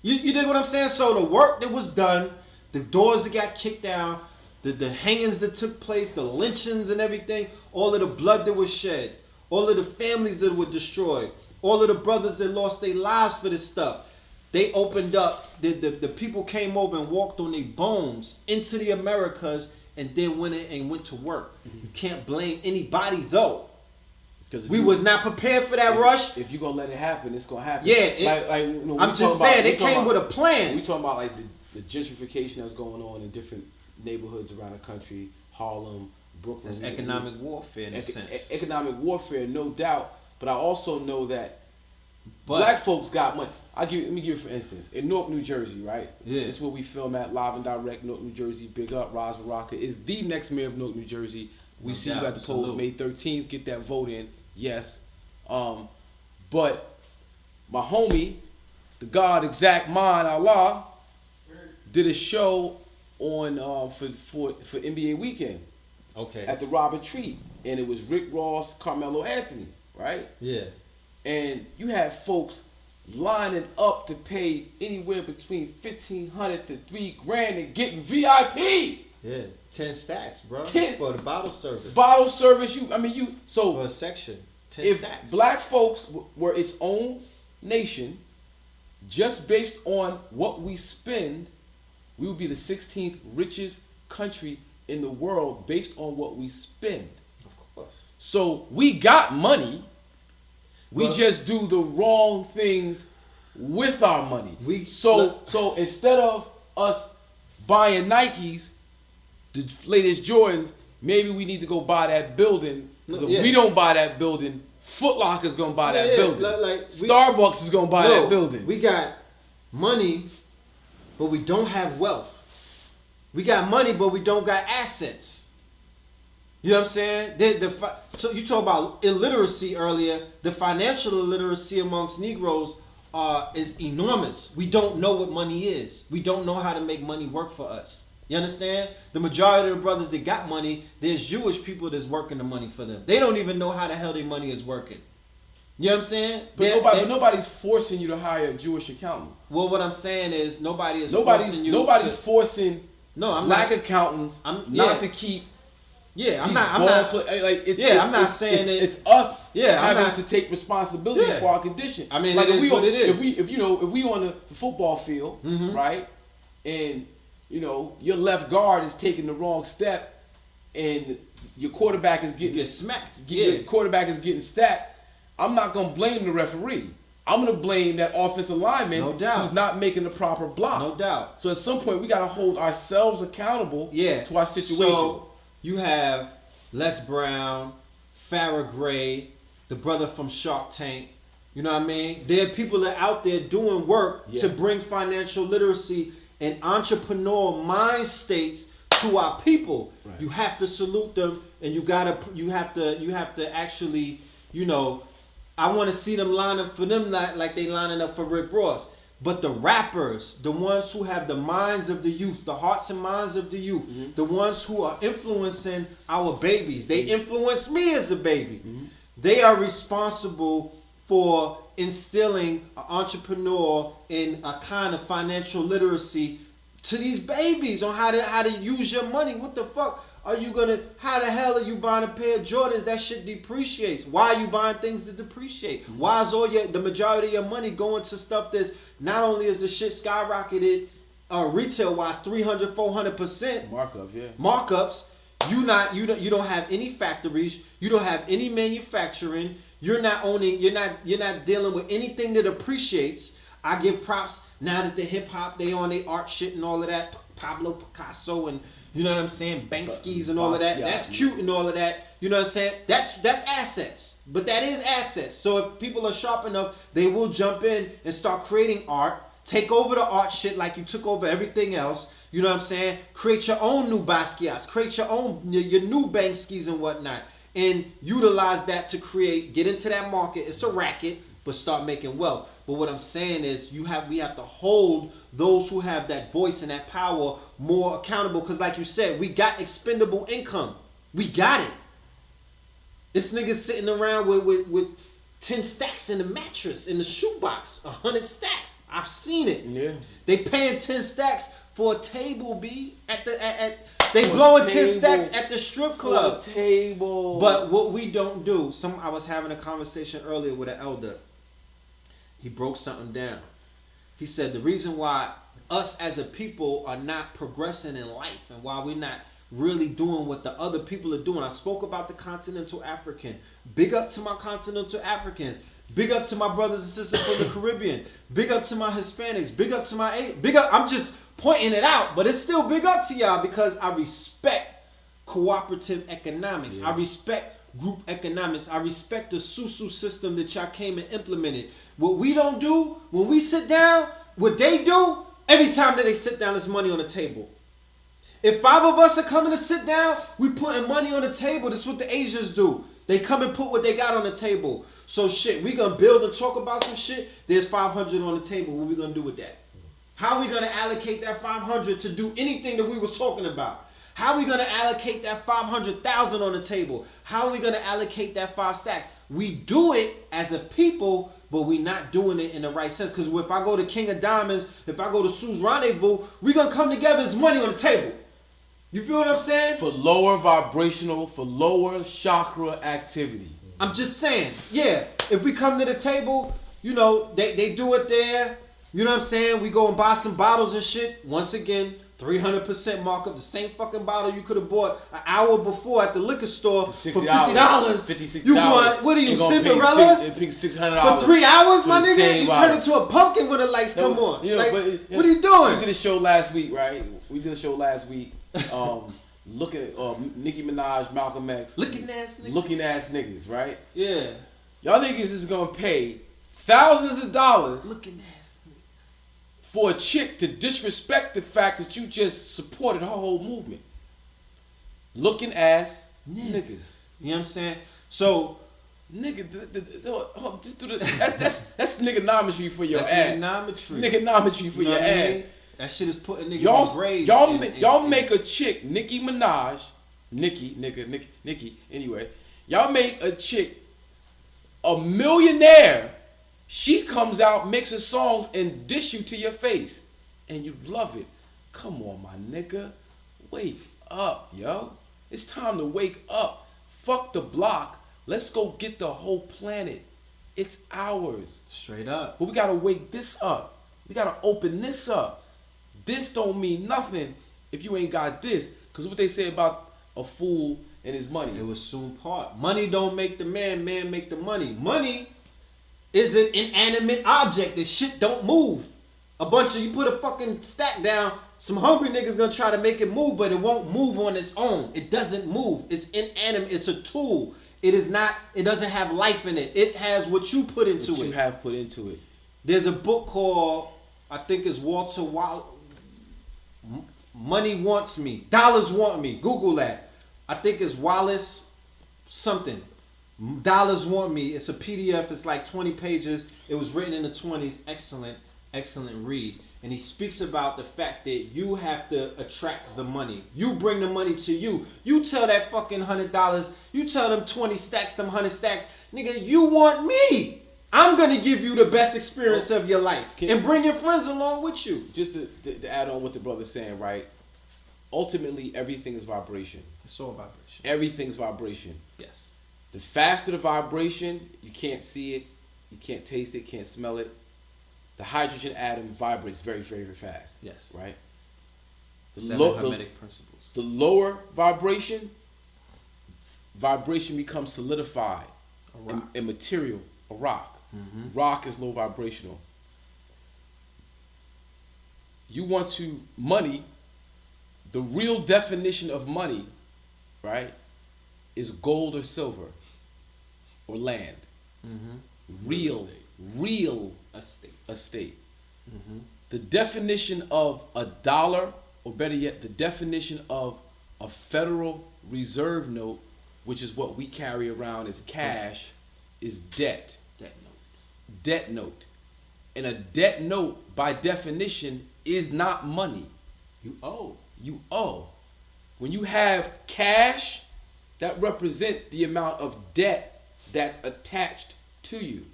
You dig what I'm saying? So the work that was done, the doors that got kicked down, the hangings that took place, the lynchings and everything, all of the blood that was shed, all of the families that were destroyed, all of the brothers that lost their lives for this stuff. They opened up, the people came over and walked on their bones into the Americas and then went to work. You can't blame anybody though. We was not prepared for that rush. If you're gonna let it happen, it's gonna happen. Yeah, I'm just saying it came with a plan. We talking about like the gentrification that's going on in different neighborhoods around the country, Harlem, Brooklyn. That's economic warfare in a sense. Economic warfare, no doubt. But I also know that black folks got money. Let me give you for instance. In Newark, New Jersey, right? Yeah. It's where we film at, live and direct, Newark, New Jersey. Big up, Roz Baraka is the next mayor of Newark, New Jersey. We see you at the polls May 13th. Get that vote in. Yes. But my homie, the God Exact Mind Allah, did a show on for NBA weekend. Okay. At the Robert Treat, and it was Rick Ross, Carmelo Anthony, right? Yeah. And you had folks lining up to pay anywhere between $1,500 to $3,000 and getting VIP. Yeah, 10 stacks, bro. 10 for the bottle service. Bottle service. So for a section. 10 if stacks. Black folks were its own nation, just based on what we spend, we would be the 16th richest country in the world based on what we spend. Of course. So we got money. We just do the wrong things with our money. So instead of us buying Nikes, the latest Jordans, maybe we need to go buy that building. Because if we don't buy that building, Foot Locker's gonna buy that building. Starbucks is gonna buy that building. We got money, but we don't have wealth. We got money, but we don't got assets. You know what I'm saying? So you talk about illiteracy earlier. The financial illiteracy amongst Negroes is enormous. We don't know what money is. We don't know how to make money work for us. You understand? The majority of the brothers that got money, there's Jewish people that's working the money for them. They don't even know how the hell their money is working. You know what I'm saying? But nobody's forcing you to hire a Jewish accountant. Well, what I'm saying is nobody's forcing black accountants not to keep. Yeah, I'm not saying it's us having to take responsibility for our condition. I mean, like it is what it is. If we on the football field, right, and your left guard is taking the wrong step, and your quarterback is getting smacked. Your quarterback is getting sacked. I'm not gonna blame the referee. I'm gonna blame that offensive lineman who's not making the proper block. No doubt. So at some point we gotta hold ourselves accountable to our situation. So you have Les Brown, Farrah Gray, the brother from Shark Tank. You know what I mean? There are people that are out there doing work to bring financial literacy and entrepreneurial mind states to our people. Right. You have to salute them, and you have to actually, I want to see them line up for them like they lining up for Rick Ross. But the rappers, the ones who have the minds of the youth, the hearts and minds of the youth, the ones who are influencing our babies, they influenced me as a baby. They are responsible for instilling an entrepreneur in a kind of financial literacy to these babies on how to use your money. What the fuck? How the hell are you buying a pair of Jordans? That shit depreciates. Why are you buying things that depreciate? Why is the majority of your money going to stuff that's not only is the shit skyrocketed retail wise 300-400% markups, you don't have any factories, you don't have any manufacturing, you're not dealing with anything that appreciates. I give props now that the hip hop they on their art shit and all of that, Pablo Picasso and you know what I'm saying, Bankskis and all of that. That's cute and all of that. You know what I'm saying? That's assets. But that is assets. So if people are sharp enough, they will jump in and start creating art, take over the art shit like you took over everything else. You know what I'm saying? Create your own new Basquiat's, create your new Bankskis and whatnot, and utilize that to get into that market. It's a racket, but start making wealth. But what I'm saying is we have to hold those who have that voice and that power more accountable. Because like you said, we got expendable income. We got it. This nigga's sitting around with 10 stacks in the mattress, in the shoebox, 100 stacks. I've seen it. Yeah. They paying 10 stacks for a table, B. They blowing 10 stacks at the strip club. For a table. But what we don't do, I was having a conversation earlier with an elder. He broke something down. He said the reason why us as a people are not progressing in life and why really doing what the other people are doing. I spoke about the continental African. Big up to my continental Africans. Big up to my brothers and sisters from the Caribbean. Big up to my Hispanics. Big up to my big up. I'm just pointing it out, but it's still big up to y'all because I respect cooperative economics. Yeah. I respect group economics. I respect the Susu system that y'all came and implemented. What we don't do when we sit down, what they do, every time that they sit down, there's money on the table. If 5 of us are coming to sit down, we putting money on the table. That's what the Asians do. They come and put what they got on the table. So shit, we gonna build and talk about some shit. There's 500 on the table. What we gonna do with that? How we gonna allocate that 500 to do anything that we was talking about? How we gonna allocate that 500,000 on the table? How we gonna allocate that 5 stacks? We do it as a people, but we not doing it in the right sense. Because if I go to King of Diamonds, if I go to Sue's Rendezvous, we gonna come together as money on the table. You feel what I'm saying? For lower vibrational, for lower chakra activity. I'm just saying, yeah, if we come to the table, you know, they do it there. You know what I'm saying? We go and buy some bottles and shit. Once again, 300% markup. The same fucking bottle you could have bought an hour before at the liquor store for $50. $56. You going, what are you, Cinderella? Pay $600 For 3 hours, for my the nigga? same You bottle. turn into a pumpkin when the lights No, come on. you know, Like, but, what are you doing? We did a show last week, right? Looking at Nicki Minaj, Malcolm X. Looking ass niggas. Looking ass niggas, right? Yeah. Y'all niggas is gonna pay thousands of dollars Looking ass niggas. for a chick to disrespect the fact that you just supported her whole movement. Looking ass niggas. You know what I'm saying? So, Nigga, just do the, that's niggonometry for your that's ass. niggonometry. Niggonometry for You know your what I ass. mean? That shit is putting niggas in graves. Y'all make a chick, Nicki Minaj, Nicki, anyway. Y'all make a chick a millionaire. She comes out, makes a song, and dish you to your face. And you love it. Come on, my nigga. Wake up, yo. It's time to wake up. Fuck the block. Let's go get the whole planet. It's ours. Straight up. But we gotta wake this up. We gotta open this up. This don't mean nothing if you ain't got this. Because what they say about a fool and his money. It was soon part. Money don't make the man, man make the money. Money is an inanimate object. This shit don't move. You put a fucking stack down, some hungry niggas gonna try to make it move, but it won't move on its own. It doesn't move. It's inanimate. It's a tool. It doesn't have life in it. It has what you put into it. What you have put into it. There's a book called, I think it's Walter Money Wants Me. Dollars Want Me. Google that. I think it's Wallace something. Dollars Want Me. It's a PDF. It's like 20 pages. It was written in the 20s. Excellent read. And he speaks about the fact that you have to attract the money. You bring the money to you. You tell that fucking $100. You tell them 20 stacks, them 100 stacks. Nigga, you want me. I'm going to give you the best experience of your life. And bring your friends along with you. Just to add on what the brother's saying, right? Ultimately, everything is vibration. It's all vibration. Everything's vibration. Yes. The faster the vibration, you can't see it, you can't taste it, can't smell it. The hydrogen atom vibrates very, very, very fast. Yes. Right? Hermetic principles. The lower vibration becomes solidified and material, a rock. Mm-hmm. Rock is low vibrational. You want to money, the real definition of money, right, is gold or silver or land. Mm-hmm. Real estate. Mm-hmm. The definition of a dollar, or better yet, the definition of a Federal Reserve note, which is what we carry around as cash, is debt. Debt note. And a debt note, by definition, is not money. You owe. When you have cash, that represents the amount of debt that's attached to you.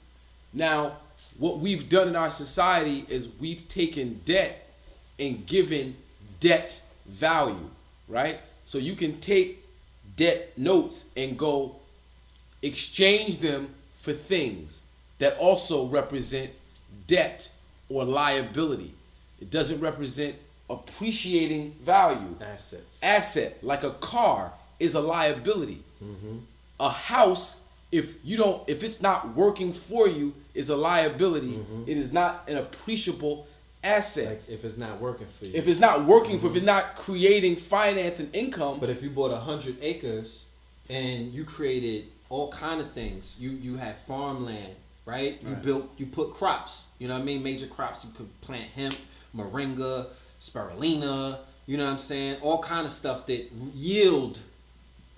Now, what we've done in our society is we've taken debt and given debt value, right? So you can take debt notes and go exchange them for things that also represent debt or liability. It doesn't represent appreciating value. Assets. Asset, like a car, is a liability. Mm-hmm. A house, if it's not working for you, is a liability. Mm-hmm. It is not an appreciable asset. Like if it's not working for you. If it's not working for, if it's not creating finance and income. But if you bought 100 acres and you created all kind of things, you had farmland, right? You put crops, you know what I mean? Major crops. You could plant hemp, moringa, spirulina, you know what I'm saying? All kind of stuff that yield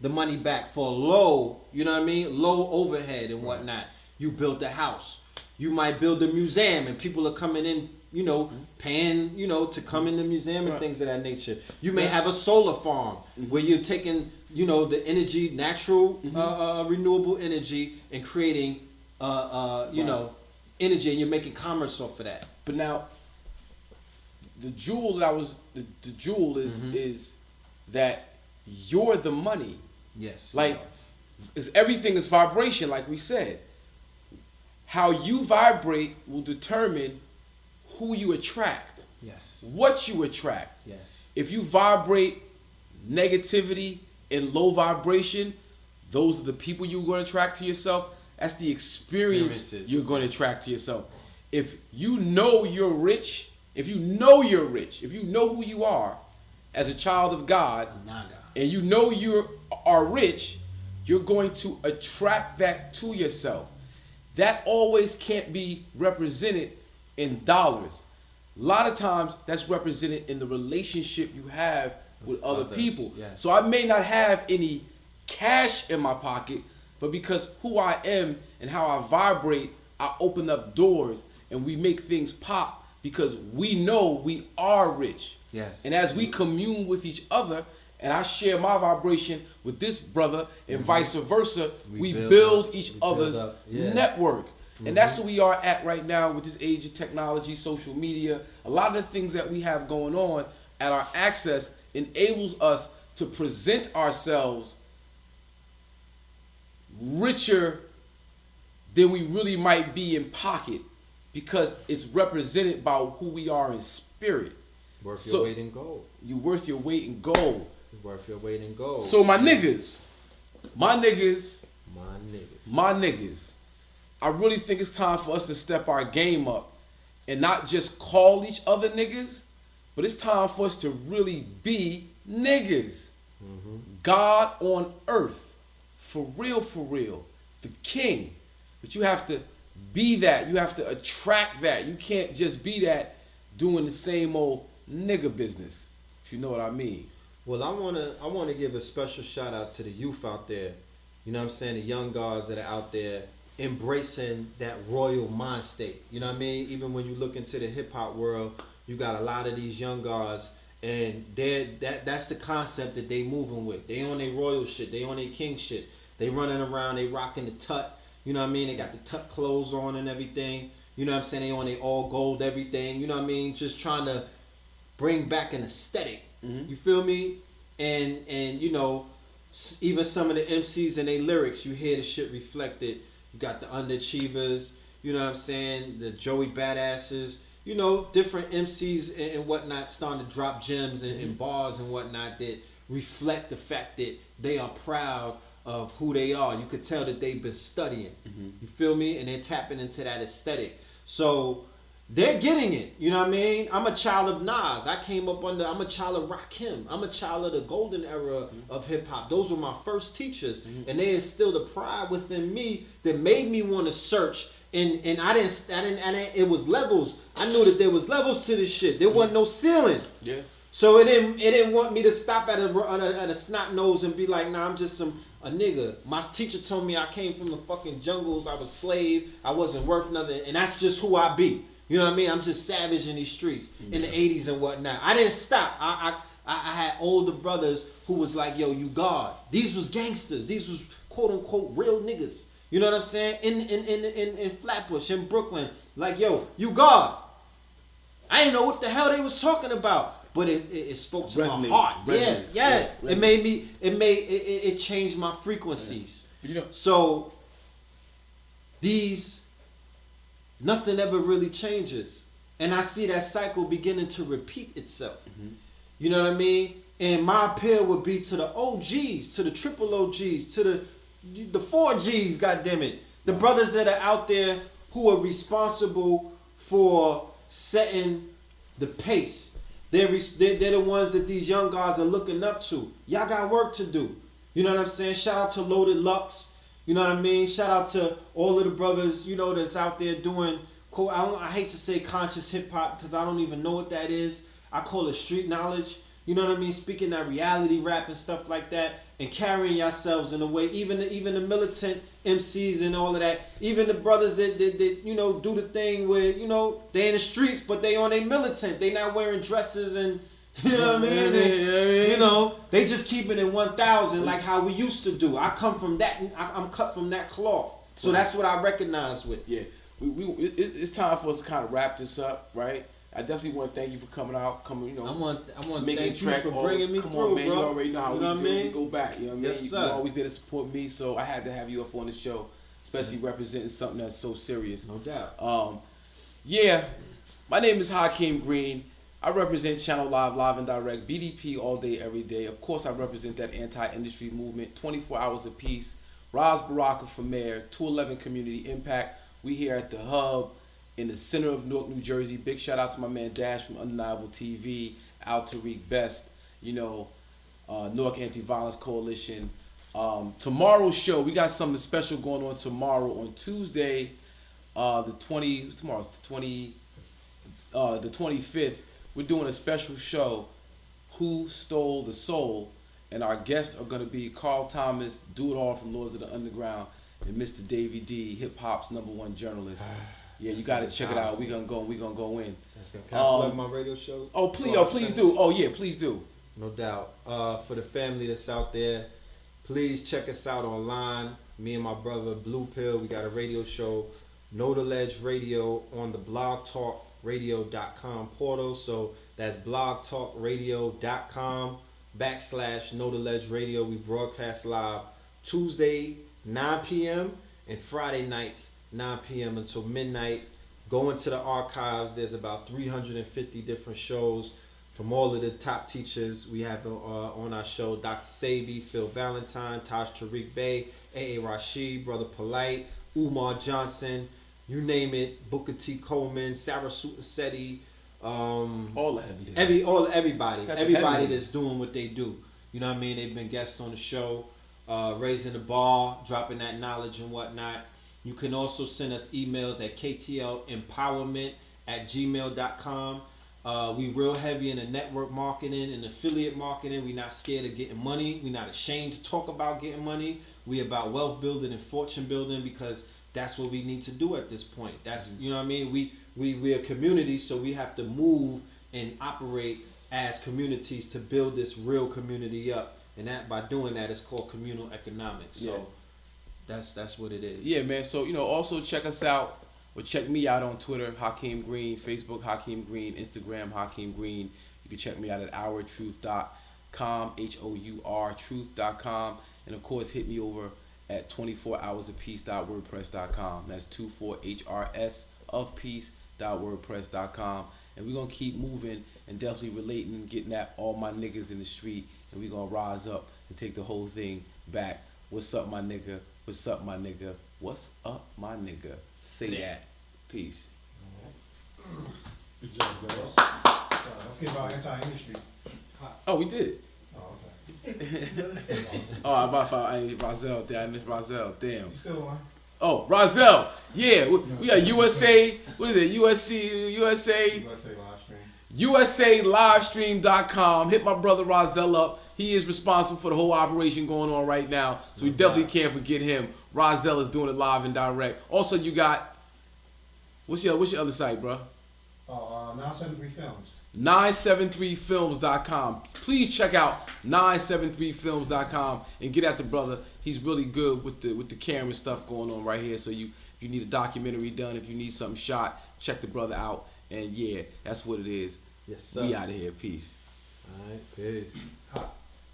the money back for low, you know what I mean? Low overhead and whatnot. You built a house. You might build a museum and people are coming in, you know, paying, you know, to come in the museum and things of that nature. You may have a solar farm where you're taking, you know, the energy, natural, renewable energy and creating, you know, energy, and you're making commerce off of that. But now, the jewel the jewel is that you're the money. Yes. Like, everything is vibration, like we said. How you vibrate will determine who you attract. Yes. What you attract. Yes. If you vibrate negativity and low vibration, those are the people you're going to attract to yourself. That's the experience you're going to attract to yourself. If you know you're rich, if you know who you are as a child of God, Naga. and you know you are rich, you're going to attract that to yourself. That always can't be represented in dollars. A lot of times that's represented in the relationship you have with other people. Yes. So I may not have any cash in my pocket, but because who I am and how I vibrate, I open up doors and we make things pop because we know we are rich. Yes. And as we commune with each other, and I share my vibration with this brother, and vice versa, we build each other's network. And that's where we are at right now with this age of technology, social media. A lot of the things that we have going on at our access enables us to present ourselves richer than we really might be in pocket, because it's represented by who we are in spirit. Worth your weight in gold. You're worth your weight in gold. Worth your weight in gold. So my niggas, I really think it's time for us to step our game up and not just call each other niggas, but it's time for us to really be niggas. God on earth, for real, the king. But you have to be that. You have to attract that. You can't just be that doing the same old nigga business, if you know what I mean. Well, I wanna give a special shout out to the youth out there. You know what I'm saying? The young guys that are out there embracing that royal mind state. You know what I mean? Even when you look into the hip hop world, you got a lot of these young guys, and that's the concept that they moving with. They on their royal shit. They on their king shit. They running around. They rocking the tut. You know what I mean? They got the tut clothes on and everything. You know what I'm saying? They on their all gold everything. You know what I mean? Just trying to bring back an aesthetic. You feel me? And you know, even some of the MCs and their lyrics, you hear the shit reflected. You got the underachievers, you know what I'm saying, the Joey Badasses, you know, different MCs and whatnot starting to drop gems and bars and whatnot that reflect the fact that they are proud of who they are. You could tell that they've been studying. You feel me? And they're tapping into that aesthetic. So they're getting it, you know what I mean? I'm a child of Nas. I'm a child of Rakim. I'm a child of the golden era of hip hop. Those were my first teachers, and they instilled a pride within me that made me want to search. And I didn't. It was levels. I knew that there was levels to this shit. There wasn't no ceiling. Yeah. So it didn't want me to stop at a snot nose and be like, nah, I'm just a nigga. My teacher told me I came from the fucking jungles. I was slave. I wasn't worth nothing, and that's just who I be. You know what I mean? I'm just savage in these streets in the 80s and whatnot. I didn't stop. I had older brothers who was like, yo, you God. These was gangsters. These was quote unquote real niggas. You know what I'm saying? In Flatbush, in Brooklyn. Like, yo, you God. I didn't know what the hell they was talking about. But it spoke to my heart. Yes. It made me, it changed my frequencies. You know. So nothing ever really changes And I see that cycle beginning to repeat itself. You know what I mean? And my appeal would be to the OGs, to the triple OGs, to the 4Gs, goddammit. The brothers that are out there who are responsible for setting the pace. They're the ones that these young guys are looking up to. Y'all got work to do. You know what I'm saying? Shout out to Loaded Lux. You know what I mean? Shout out to all of the brothers, you know, that's out there doing, quote, I hate to say conscious hip hop because I don't even know what that is. I call it street knowledge. You know what I mean? Speaking that reality rap and stuff like that, and carrying yourselves in a way. Even the militant MCs and all of that. Even the brothers that you know do the thing where you know they in the streets, but they on a militant. They not wearing dresses and you know what I mean. And, you know they just keeping it 1,000 like how we used to do. I come from that. I'm cut from that cloth. So that's what I recognize with. Yeah, it's time for us to kind of wrap this up, right? I definitely want to thank you for coming out, you know. I want to making thank you for bringing me come through, on, man, bro. you already know how You know we what do. I mean? We go back, you know what I mean? Yes, sir. You always there to support me, so I had to have you up on the show, especially representing something that's so serious. No doubt. Yeah, my name is Hakeem Green. I represent Channel Live and Direct, BDP all day, every day. Of course, I represent that anti-industry movement, 24 hours of peace. Raz Baraka for mayor, 211 Community Impact. We here at the Hub in the center of Newark, New Jersey. Big shout out to my man Dash from Undeniable TV, Al Tariq Best, you know, Newark Anti-Violence Coalition. Tomorrow's show, we got something special going on tomorrow on Tuesday, the 25th. We're doing a special show, Who Stole the Soul? And our guests are going to be Carl Thomas, Do It All from Lords of the Underground, and Mr. Davey D, hip hop's #1 journalist. Yeah, you got to check it out. We're going to go in. Can I plug my radio show? Oh, please do. Oh, yeah, please do. No doubt. For the family that's out there, please check us out online. Me and my brother Blue Pill, we got a radio show, Know the Ledge Radio, on the blogtalkradio.com portal. So that's blogtalkradio.com/Know the Ledge Radio. We broadcast live Tuesday 9 p.m. and Friday nights 9 p.m. until midnight. Go into the archives. There's about 350 different shows from all of the top teachers. We have on our show Dr. Sabi, Phil Valentine, Taj Tariq Bey, A.A. Rashid, Brother Polite, Umar Johnson, you name it, Booker T. Coleman, Sarah Seti, all of everybody that's doing what they do. You know what I mean? They've been guests on the show, raising the bar, dropping that knowledge and whatnot. You can also send us emails at ktlempowerment@gmail.com. We real heavy in the network marketing and affiliate marketing. We're not scared of getting money. We're not ashamed to talk about getting money. We about wealth building and fortune building because that's what we need to do at this point. That's you know what I mean. We're a community, so we have to move and operate as communities to build this real community up. And that by doing that, it's called communal economics. So. Yeah. That's what it is. Yeah, man. So, you know, also check us out, or check me out on Twitter, Hakeem Green, Facebook, Hakeem Green, Instagram, Hakeem Green. You can check me out at ourtruth.com, HOUR, truth.com. And, of course, hit me over at 24hoursofpeace.wordpress.com. That's 24HRS of peace.wordpress.com. And we're going to keep moving and definitely relating and getting at all my niggas in the street. And we're going to rise up and take the whole thing back. What's up, my nigga? What's up, my nigga? What's up, my nigga? Say that. Peace. Good job, guys. Let's get about anti-industry. Oh, we did. Oh, okay. Oh, I'm about to find Rozelle. Damn, I missed Rozelle. Damn. You still on? Oh, Rozelle. Yeah, we got USA. What is it? USA livestream.com. Hit my brother Rozelle up. He is responsible for the whole operation going on right now, so we definitely can't forget him. Rozelle is doing it live and direct. Also, you got what's your other site, bro? 973 Films. 973films.com. Please check out 973films.com and get at the brother. He's really good with the camera stuff going on right here. So if you need a documentary done, if you need something shot, check the brother out. And yeah, that's what it is. Yes, sir. We out of here. Peace. All right, peace.